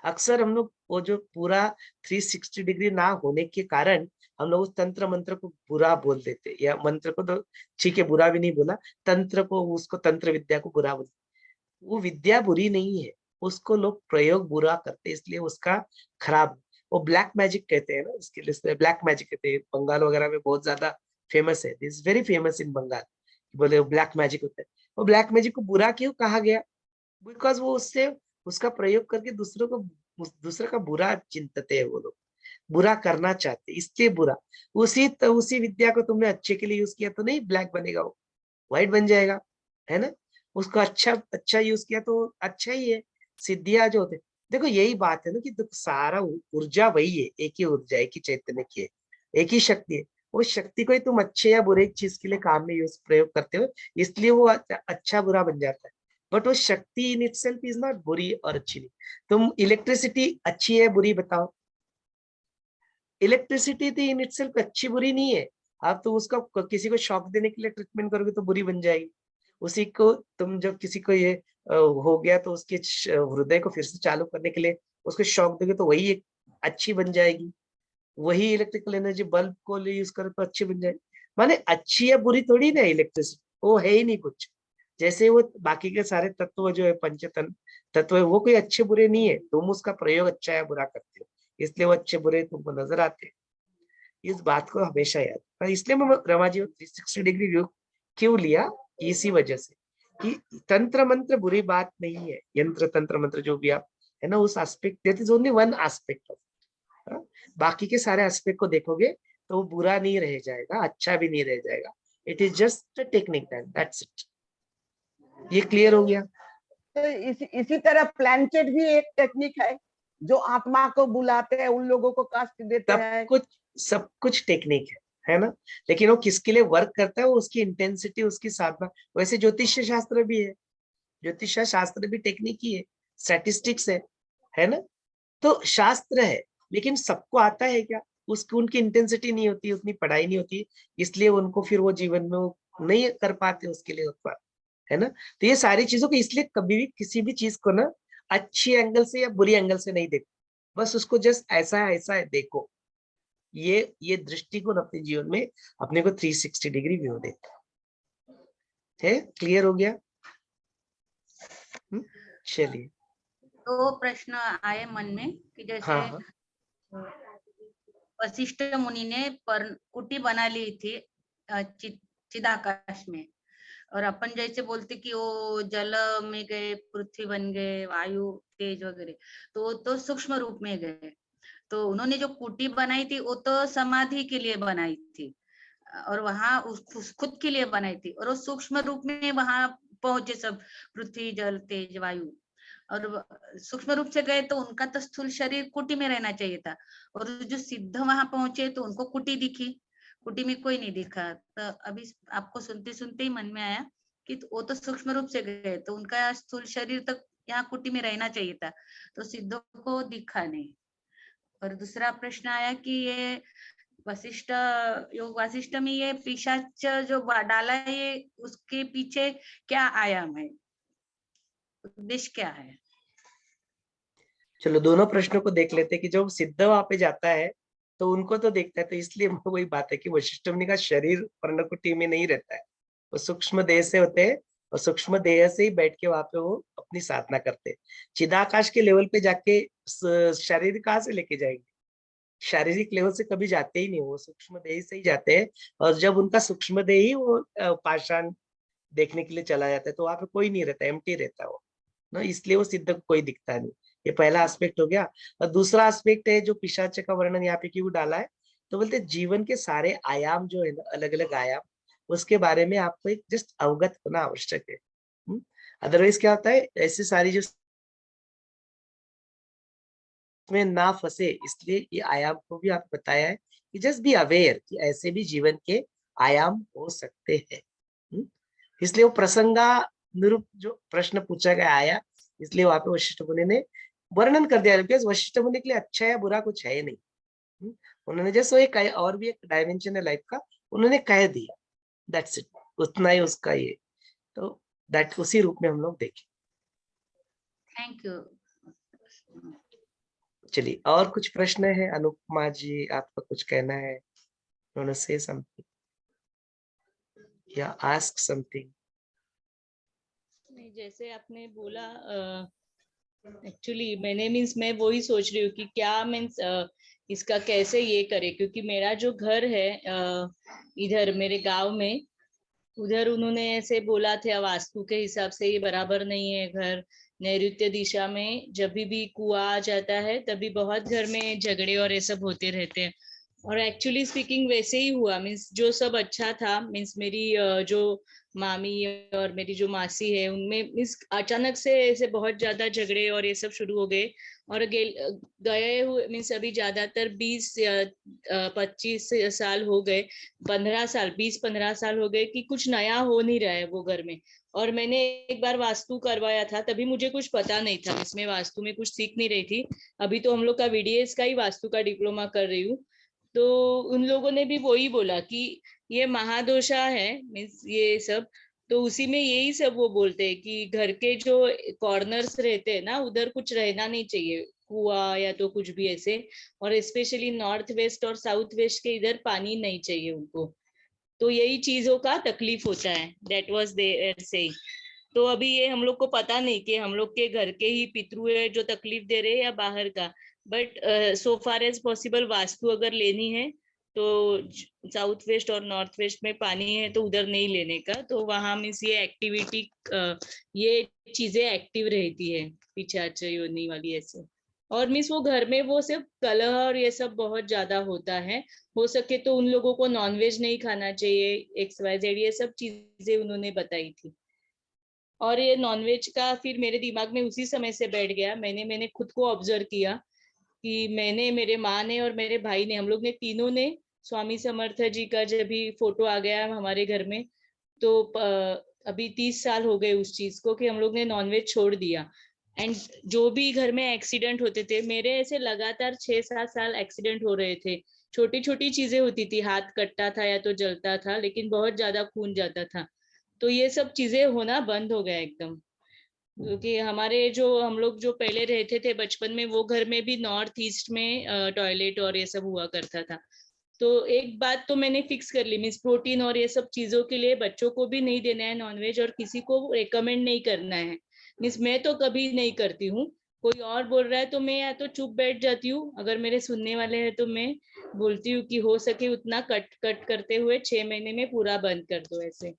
S1: अक्सर हम लोग वो जो पूरा 360 डिग्री ना होने के कारण हम लोग उस तंत्र मंत्र को बुरा बोल देते, या मंत्र को तो ठीक है बुरा भी नहीं बोला, तंत्र को उसको तंत्र विद्या को बुरा बोल। वो विद्या बुरी नहीं है, उसको लोग प्रयोग बुरा करते इसलिए उसका खराब। वो ब्लैक मैजिक कहते हैं ना, उसके लिए ब्लैक मैजिक कहते हैं, बंगाल वगैरह में बहुत ज्यादा फेमस है, this very famous in Bengal, बोले ब्लैक मैजिक होता है। वो ब्लैक मैजिक को बुरा क्यों कहा गया? बिकॉज वो उससे उसका प्रयोग करके दूसरों को दूसरे का बुरा चिंतते हैं, वो लोग बुरा करना चाहते, इसलिए बुरा। उसी विद्या को तुमने अच्छे के लिए यूज किया तो नहीं ब्लैक बनेगा, वो व्हाइट बन जाएगा, है ना। उसको अच्छा यूज किया तो अच्छा ही है। सिद्धियां जो होते, देखो यही बात है ना कि सारा ऊर्जा वही है, एक ही ऊर्जा, एक ही चैतन्य की है, एक ही शक्ति है। वो शक्ति को ही तुम अच्छे या बुरे चीज के लिए काम में यूज प्रयोग करते हो, इसलिए वो अच्छा बुरा बन जाता है। बट वो शक्ति इन इटसेल्फ इज नॉट बुरी और अच्छी नहीं। तुम इलेक्ट्रिसिटी अच्छी है बुरी बताओ? इलेक्ट्रिसिटी तो इन इटसेल्फ अच्छी बुरी नहीं है। आप तो उसका किसी को शॉक देने के लिए ट्रीटमेंट करोगे तो बुरी बन जाएगी। उसी को तुम जब किसी को ये हो गया तो उसके हृदय को फिर से चालू करने के लिए उसको शॉक दोगे तो वही एक अच्छी बन जाएगी। वही इलेक्ट्रिकल एनर्जी बल्ब को यूज करो तो अच्छी बन जाएगी। माने अच्छी या बुरी थोड़ी ना इलेक्ट्रिसिटी, वो है ही नहीं कुछ। जैसे वो बाकी के सारे तत्व जो है पंचतन तत्व है, वो कोई अच्छे बुरे नहीं है, तुम उसका प्रयोग अच्छा या बुरा करते हो, इसलिए वो अच्छे बुरे तुमको नजर आते हैं। इस बात को हमेशा याद रखना। इसलिए मैं रमा जी 360 डिग्री व्यू क्यों लिया, इसी वजह से कि तंत्र मंत्र बुरी बात नहीं है, यंत्र तंत्र मंत्र जो भी आप है ना, उस aspect, that is only one aspect of, बाकी के सारे एस्पेक्ट को देखोगे तो वो बुरा नहीं रह जाएगा, अच्छा भी नहीं रह जाएगा। It is just a technique, that's it. ये क्लियर हो गया?
S4: तो इसी तरह प्लैंचेट भी एक टेक्निक है, जो आत्मा को बुलाते हैं, उन लोगों को कष्ट देते हैं।
S1: सब कुछ टेक्निक है ना, लेकिन वो किसके लिए वर्क करता है, वो उसकी इंटेंसिटी, उसकी साधना। वैसे ज्योतिष शास्त्र भी है, ज्योतिष शास्त्र भी टेक्निक ही है, स्टैटिस्टिक्स है ना। तो शास्त्र है, लेकिन सबको आता है क्या? उसकी उनकी इंटेंसिटी नहीं होती, उतनी पढ़ाई नहीं होती, इसलिए उनको फिर वो जीवन में वो नहीं कर पाते उसके लिए उत्पाद, है ना। तो ये सारी चीजों को इसलिए कभी भी किसी भी चीज को ना अच्छी एंगल से या बुरी एंगल से नहीं देखो, बस उसको जस्ट ऐसा है ऐसा है देखो। ये दृष्टिकोण अपने जीवन में अपने को 360 डिग्री व्यू देता है। क्लियर हो गया? चलिए।
S2: तो प्रश्न आए मन में कि जैसे
S1: हाँ हाँ।
S2: वशिष्ठ मुनि ने कुटी बना ली थी चिदाकाश में, और अपन जैसे बोलते कि वो जल में गए, पृथ्वी बन गए, वायु तेज वगैरह, तो सूक्ष्म रूप में गए। तो उन्होंने जो कुटी बनाई थी वो तो समाधि के लिए बनाई थी, और वहां खुद के लिए बनाई थी, और वो सूक्ष्म रूप में वहां पहुंचे सब, पृथ्वी जल तेज वायु, और सूक्ष्म रूप से गए तो उनका तो स्थूल शरीर कुटी में रहना चाहिए था, और जो सिद्ध वहां पहुंचे तो उनको कुटी दिखी, कुटी में कोई नहीं दिखा। तो अभी आपको सुनते सुनते ही मन में आया कि वो तो सूक्ष्म रूप से गए तो उनका स्थूल शरीर तक यहाँ कुटी में रहना चाहिए था, तो सिद्धों को दिखा नहीं। और दूसरा प्रश्न आया कि ये वशिष्ठ योग वासिष्ठ में ये पिशाच जो डाला है, ये उसके पीछे क्या आयाम है, उद्देश्य क्या है?
S1: चलो दोनों प्रश्नों को देख लेते हैं कि जब सिद्ध वहां पे जाता है तो उनको तो देखता है, तो इसलिए वही बात है कि वशिष्ठ मुनि का शरीर पर्णकुटी में नहीं रहता है, वो सूक्ष्म देह से होते हैं, और सूक्ष्म देह से ही बैठ के वहां पे वो अपनी साधना करते हैं। चिदाकाश के लेवल पे जाके शारीरिक कहाँ से लेके जाएंगे, शारीरिक लेवल से कभी जाते ही नहीं, वो सूक्ष्म देह से ही जाते हैं। और जब उनका सूक्ष्म देह ही वो पाषाण देखने के लिए चला जाता है तो वहां पे कोई नहीं रहता, एम्प्टी रहता है वो ना, इसलिए वो सिद्ध को कोई दिखता नहीं। ये पहला एस्पेक्ट हो गया। और दूसरा एस्पेक्ट है जो पिशाच का वर्णन यहाँ पे क्यों डाला है, तो बोलते जीवन के सारे आयाम जो है ना, अलग अलग आयाम, उसके बारे में आपको एक जस्ट अवगत होना आवश्यक है। अदरवाइज क्या होता है, ऐसी सारी जो में ना फंसे, इसलिए ये आयाम को भी आप बताया है कि जस्ट बी अवेयर कि ऐसे भी जीवन के आयाम हो सकते हैं। इसलिए वो प्रसंगा निरूप जो प्रश्न पूछा गया आया, इसलिए वहां पे वशिष्ठ मुनि ने वर्णन कर दिया, बिकॉज वशिष्ठ मुनि के लिए अच्छा या बुरा कुछ है ही नहीं। उन्होंने जैसे एक और भी एक डायमेंशन है लाइफ का, उन्होंने कह दिया, दैट्स इट, उतना ही उसका ये, तो दैट उसी रूप में हम लोग देखें।
S2: Thank you.
S1: चलिए, और कुछ प्रश्न है? अनुपमा जी, आपका कुछ कहना है? उन्होंने से समथिंग या आस्क समथिंग?
S6: नहीं, जैसे आपने बोला, एक्चुअली मैंने मीन्स मैं वही सोच रही हूँ कि क्या मीन्स इसका कैसे ये करे, क्योंकि मेरा जो घर है इधर मेरे गांव में, उधर उन्होंने ऐसे बोला थे वास्तु के हिसाब से ये बराबर नहीं है घर। नैऋत्य दिशा में जब भी कुआं आ जाता है तभी बहुत घर में झगड़े और ये सब होते रहते हैं। और एक्चुअली स्पीकिंग वैसे ही हुआ, मीन्स जो सब अच्छा था, मीन्स मेरी जो मामी और मेरी जो मासी है उनमें मीन्स अचानक से ऐसे बहुत ज्यादा झगड़े और ये सब शुरू हो गए। और गए हुए मीन्स अभी ज्यादातर 20 या 25 साल हो गए, 15 साल 20-15 साल हो गए कि कुछ नया हो नहीं रहा है वो घर में। और मैंने एक बार वास्तु करवाया था, तभी मुझे कुछ पता नहीं था, इसमें वास्तु में कुछ सीख नहीं रही थी। अभी तो हम लोग का VDS का ही वास्तु का डिप्लोमा कर रही हूँ। तो उन लोगों ने भी वही बोला कि ये महादोषा है, मीन्स ये सब। तो उसी में यही सब वो बोलते हैं कि घर के जो कॉर्नर्स रहते हैं ना, उधर कुछ रहना नहीं चाहिए, कुआं या तो कुछ भी ऐसे। और स्पेशली नॉर्थ वेस्ट और साउथ वेस्ट के इधर पानी नहीं चाहिए उनको। तो यही चीजों का तकलीफ होता है, दैट वाज देयर से। तो अभी ये हम लोग को पता नहीं कि हम लोग के घर के ही पितृ है जो तकलीफ दे रहे हैं या बाहर का। But so far as possible वास्तु अगर लेनी है तो साउथ वेस्ट और नॉर्थ वेस्ट में पानी है तो उधर नहीं लेने का, तो वहां मीन्स ये एक्टिविटी, ये चीजें एक्टिव रहती है, पिशाच योनि वाली ऐसे। और मीन्स वो घर में वो सिर्फ कलह और ये सब बहुत ज्यादा होता है। हो सके तो उन लोगों को नॉनवेज नहीं खाना चाहिए, XYZ ये सब चीजें उन्होंने बताई थी। और ये नॉनवेज का फिर मेरे दिमाग में उसी समय से बैठ गया, मैंने खुद को ऑब्जर्व किया कि मैंने, मेरे माँ ने और मेरे भाई ने, हम लोग ने तीनों ने स्वामी समर्थ जी का जब भी फोटो आ गया हमारे घर में, तो अभी 30 साल हो गए उस चीज को कि हम लोग ने नॉनवेज छोड़ दिया। एंड जो भी घर में एक्सीडेंट होते थे, मेरे ऐसे लगातार 6-7 साल एक्सीडेंट हो रहे थे। छोटी छोटी चीजें होती थी, हाथ कटता था या तो जलता था, लेकिन बहुत ज्यादा खून जाता था। तो ये सब चीजें होना बंद हो गया एकदम। क्योंकि हमारे जो हम लोग जो पहले रहते थे बचपन में, वो घर में भी नॉर्थ ईस्ट में टॉयलेट और ये सब हुआ करता था। तो एक बात तो मैंने फिक्स कर ली, मीन्स प्रोटीन और ये सब चीजों के लिए बच्चों को भी नहीं देना है नॉनवेज, और किसी को रेकमेंड नहीं करना है। मीन्स मैं तो कभी नहीं करती हूँ, कोई और बोल रहा है तो मैं या तो चुप बैठ जाती हूँ, अगर मेरे सुनने वाले हैं तो मैं बोलती हूँ कि हो सके उतना कट कट करते हुए 6 महीने में पूरा बंद कर दो ऐसे।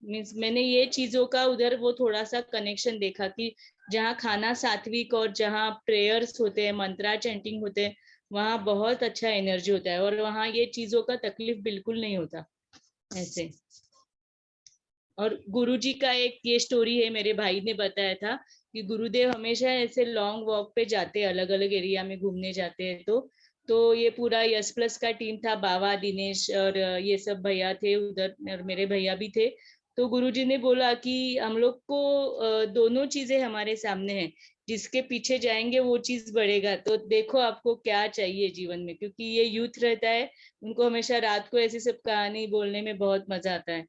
S6: मीन्स मैंने ये चीजों का उधर वो थोड़ा सा कनेक्शन देखा कि जहाँ खाना सात्विक और जहाँ प्रेयर्स होते हैं, मंत्रा चैंटिंग होते हैं, वहाँ बहुत अच्छा एनर्जी होता है, और वहाँ ये चीजों का तकलीफ बिल्कुल नहीं होता ऐसे। और गुरुजी का एक ये स्टोरी है, मेरे भाई ने बताया था कि गुरुदेव हमेशा ऐसे लॉन्ग वॉक पे जाते, अलग अलग एरिया में घूमने जाते हैं। तो ये पूरा यस प्लस का टीम था, बाबा, दिनेश और ये सब भैया थे उधर, और मेरे भैया भी थे। तो गुरुजी ने बोला कि हम लोग को दोनों चीजें हमारे सामने हैं, जिसके पीछे जाएंगे वो चीज बढ़ेगा। तो देखो आपको क्या चाहिए जीवन में, क्योंकि ये यूथ रहता है, उनको हमेशा रात को ऐसी सब कहानी बोलने में बहुत मजा आता है।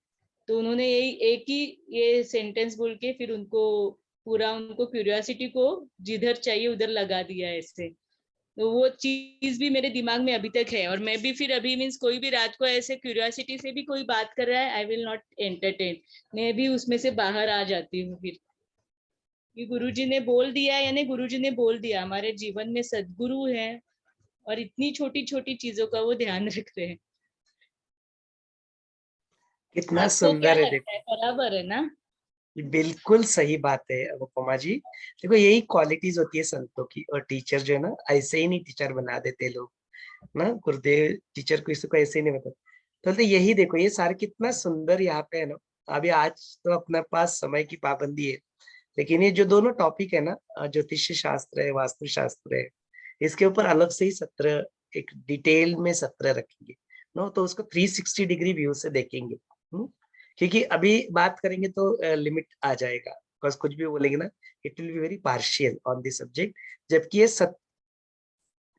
S6: तो उन्होंने यही एक ही ये सेंटेंस बोल के फिर उनको पूरा, उनको क्यूरियोसिटी को जिधर चाहिए उधर लगा दिया ऐसे। तो वो चीज भी मेरे दिमाग में अभी तक है, और मैं भी फिर अभी मीन्स कोई भी रात को ऐसे क्यूरियोसिटी से भी कोई बात कर रहा है, आई विल नॉट एंटरटेन, मैं भी उसमें से बाहर आ जाती हूँ फिर, कि गुरुजी ने बोल दिया, यानी गुरुजी ने बोल दिया, हमारे जीवन में सद्गुरु है और इतनी छोटी छोटी चीजों का वो ध्यान रख रहे हैं।
S1: कितना
S6: आपको क्या
S1: सुंदर है,
S6: लगता है, बराबर है ना?
S1: बिल्कुल सही बात है अनुपमा जी। देखो यही क्वालिटीज होती है संतों की, और टीचर जो है ना, ऐसे ही नहीं टीचर बना देते लोग ना। गुरुदेव टीचर को इसको ऐसे ही नहीं बता, तो यही देखो ये सारे कितना सुंदर यहाँ पे है ना। अभी आज तो अपने पास समय की पाबंदी है, लेकिन ये जो दोनों टॉपिक है ना, ज्योतिष शास्त्र है, वास्तु शास्त्र है, इसके ऊपर अलग से ही सत्र, एक डिटेल में सत्र रखेंगे नो, तो उसको 360 डिग्री व्यू से देखेंगे। क्योंकि अभी बात करेंगे तो लिमिट आ जाएगा, बिकॉज कुछ भी बोलेंगे ना, it will be very partial on this subject, जबकि ये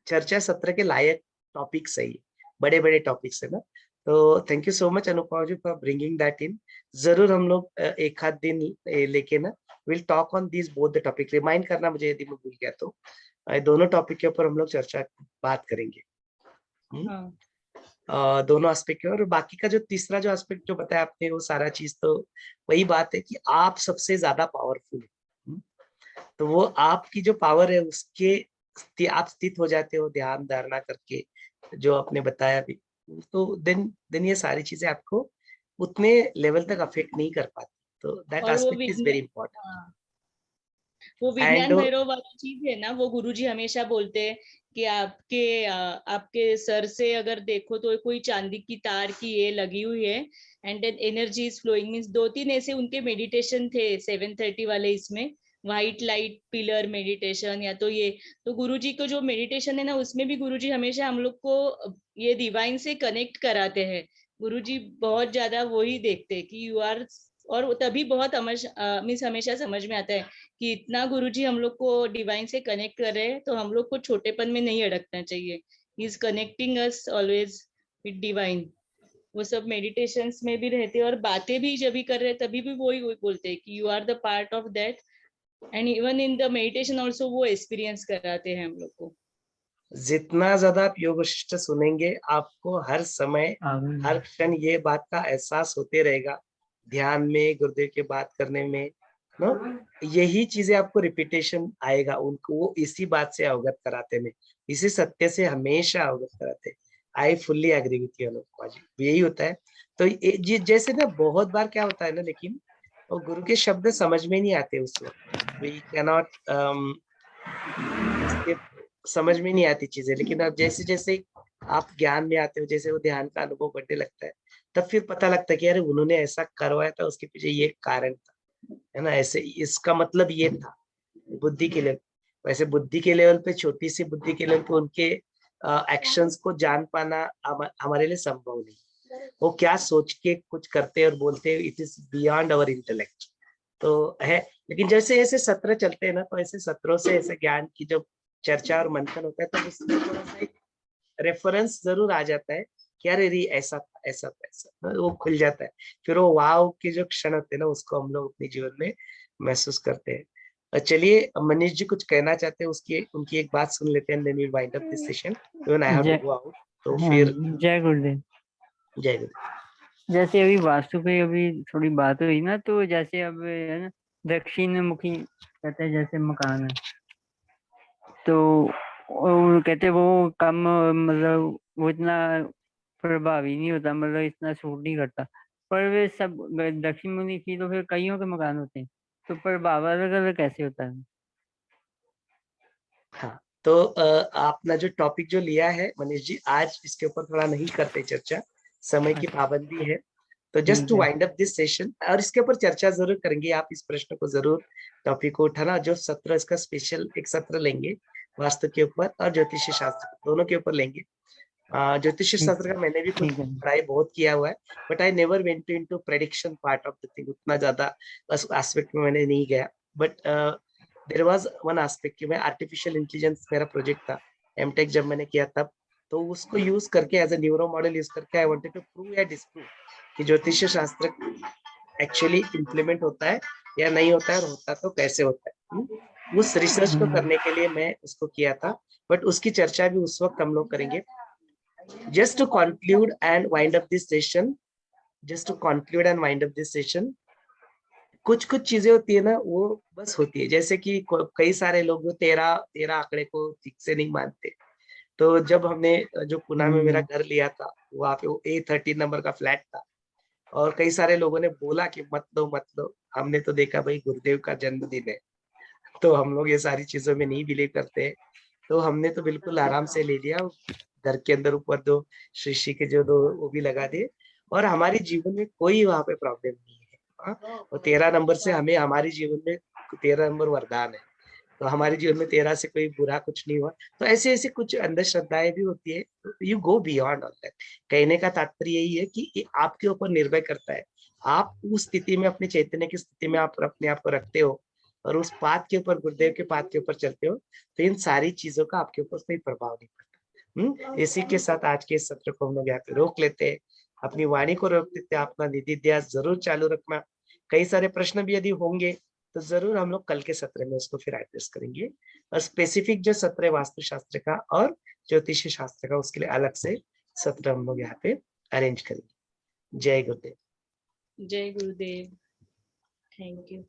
S1: चर्चा सत्र के लायक टॉपिक सही, बड़े बड़े टॉपिक्स है ना। तो thank you so much Anupama ji for bringing that in. जरूर हम लोग एक आध दिन लेके ना will talk on this both the topic, remind करना मुझे यदि मैं भूल गया तो। दोनों टॉपिक के ऊपर हम लोग चर्चा बात करेंगे।
S6: हाँ।
S1: दोनों एस्पेक्ट और बाकी का जो तीसरा जो एस्पेक्ट जो बताया आपने, वो सारा चीज तो वही बात है कि आप सबसे ज्यादा पावरफुल है। तो वो आपकी जो पावर है उसके आप स्थित हो जाते हो ध्यान धारणा करके, जो आपने बताया भी। तो देन ये सारी चीजें आपको उतने लेवल तक अफेक्ट नहीं कर पाती, तो दैट
S6: और वो
S1: एस्पेक्ट इज वेरी इंपॉर्टेंट।
S6: हाँ, वो
S1: एंड
S6: विज्ञान भैरव वाली चीज है ना, वो गुरुजी हमेशा बोलते हैं कि आपके सर से अगर देखो तो कोई चांदी की तार की ये लगी हुई है, and then energy is flowing, means 2-3 ऐसे उनके मेडिटेशन थे 7:30 वाले, इसमें व्हाइट लाइट पिलर मेडिटेशन, या तो ये, तो गुरुजी को जो मेडिटेशन है ना, उसमें भी गुरुजी हमेशा हम लोग को ये डिवाइन से कनेक्ट कराते हैं। गुरुजी बहुत ज्यादा वही देखते हैं कि यू आर, और तभी बहुत मीन्स हमेशा समझ में आता है कि इतना गुरुजी हम लोग को डिवाइन से कनेक्ट कर रहे हैं, तो हम लोग को छोटेपन में नहीं अड़कना चाहिए। He is connecting us always with divine. वो सब मेडिटेशंस में भी रहते हैं, और बातें भी जब भी कर रहे हैं तभी भी वही बोलते हैं कि you are the part of that, and even in the meditation also वो एक्सपीरियंस कराते हैं हम लोग को।
S1: जितना ज्यादा आप योग वशिष्ठ सुनेंगे, आपको हर समय हर क्षण ये बात का एहसास होते रहेगा, ध्यान में गुरुदेव की बात करने में नो, यही चीजें आपको रिपीटेशन आएगा, उनको वो इसी बात से अवगत कराते में, इसी सत्य से हमेशा अवगत कराते। I fully agree with you Anupama ji, यही होता है। तो ये जैसे ना बहुत बार क्या होता है ना, लेकिन वो गुरु के शब्द समझ में नहीं आते उस वक्त, वी कैनॉट उसके समझ में नहीं आती चीजें, लेकिन अब जैसे जैसे आप ज्ञान में आते हो, जैसे वो ध्यान का अनुभव करने लगता है, तब फिर पता लगता है कि अरे उन्होंने ऐसा करवाया था, उसके पीछे ये कारण था, है ना, ऐसे इसका मतलब ये था। बुद्धि के लेवल, वैसे बुद्धि के लेवल पे, छोटी सी बुद्धि के लेवल पे उनके एक्शंस को जान पाना हमारे लिए संभव नहीं। वो क्या सोच के कुछ करते और बोलते, it is beyond our intellect तो है। लेकिन जैसे जैसे सत्र चलते हैं ना, तो ऐसे सत्रों से ऐसे ज्ञान की जब चर्चा और मंथन होता है, तो उसमें थोड़ा सा रेफरेंस जरूर आ जाता है कि अरे रे ऐसा था, ऐसा था, ऐसा था, वो खुल जाता है। फिर वो वाव के जो क्षण होते हैं ना, उसको हम लोग अपने जीवन में महसूस करते हैं। चलिए मनीष जी कुछ कहना चाहते हैं, उसकी उनकी एक बात सुन लेते हैं, then we wind up this session, even I have to
S7: जय
S1: गो आउट। तो
S7: हाँ,
S1: फिर
S7: जय गुरुदेव।
S1: जय गुरु।
S7: जैसे अभी वास्तु पे अभी थोड़ी बात हुई ना, तो जैसे अब है ना, दक्षिण मुखी कहते हैं जैसे मकान है, तो वो कहते हैं वो कम, मतलब वो इतना प्रभावी नहीं होता, मतलब इतना सूट नहीं करता। पर वे सब दक्षिण मुखी तो फिर कईयों के मकान होते हैं, तो प्रभाव अलग अलग कैसे होता है?
S1: हाँ, तो आपने जो टॉपिक जो लिया है मनीष जी, आज इसके ऊपर थोड़ा नहीं करते चर्चा, समय की पाबंदी है। तो जस्ट
S7: ठीक
S1: टू
S7: है।
S1: वाइंड अप दिस सेशन, और इसके ऊपर चर्चा जरूर करेंगे, आप इस प्रश्न को जरूर टॉपिक को उठाना, जो सत्र इसका स्पेशल एक सत्र लेंगे वास्तु के ऊपर और ज्योतिष शास्त्र दोनों के ऊपर लेंगे। ज्योतिष शास्त्र का मैंने भी खुद
S7: ठीक है।
S1: पढ़ाई बहुत किया हुआ है, but I never went into prediction part of the thing, उतना ज्यादा बस एस्पेक्ट में मैंने नहीं गया। But there was one aspect कि मैं आर्टिफिशियल इंटेलिजेंस, मेरा प्रोजेक्ट था एमटेक जब मैंने किया तब, तो उसको यूज करके as a neuro model use करके आई वांटेड टू प्रूव या डिस्प्रूव कि ज्योतिष शास्त्र एक्चुअली इम्प्लीमेंट होता है या नहीं होता है, और होता तो कैसे होता है। उस रिसर्च को करने के लिए मैं उसको किया था, बट उसकी चर्चा भी उस वक्त हम लोग करेंगे। Just to conclude and wind up this session, कुछ कुछ चीजें होती है ना, वो बस होती है। जैसे कि कई सारे लोग 13 आंकड़े को ठीक से नहीं मानते। तो जब हमने जो पुणे में मेरा घर लिया था, वहां पे वो A13 नंबर का फ्लैट था, और कई सारे लोगों ने बोला कि मत लो। हमने तो देखा भाई गुरुदेव का जन्मदिन है, तो हम लोग ये सारी चीजों में नहीं बिलीव करते। तो हमने तो बिल्कुल आराम से ले लिया। घर के अंदर ऊपर 2 शीशी के जो 2 वो भी लगा दिए, और हमारे जीवन में कोई वहां पे प्रॉब्लम नहीं है। हाँ? और 13 नंबर से हमें हमारे जीवन में 13 नंबर वरदान है, तो हमारे जीवन में 13 से कोई बुरा कुछ नहीं हुआ। तो ऐसे ऐसे कुछ अंधश्रद्धाएं भी होती है। You go beyond all that. कहने का तात्पर्य यही है कि ये आपके ऊपर निर्भर करता है। आप उस स्थिति में, अपने चैतन्य की स्थिति में आप अपने आप को रखते हो, और उस पाथ के ऊपर, गुरुदेव के पाथ के ऊपर चलते हो, तो इन सारी चीजों का आपके ऊपर कोई प्रभाव नहीं पड़ता। इसी के साथ आज के इस सत्र को हम लोग यहाँ पे रोक लेते हैं, अपनी वाणी को रोक देते हैं। अपना निधिध्यास जरूर चालू रखना। कई सारे प्रश्न भी यदि होंगे तो जरूर हम लोग कल के सत्र में उसको फिर एड्रेस करेंगे, और स्पेसिफिक जो सत्र है वास्तु शास्त्र का और ज्योतिष शास्त्र का, उसके लिए अलग से सत्र हम लोग यहाँ पे अरेंज करेंगे। जय गुरुदेव।
S6: जय गुरुदेव। Thank you.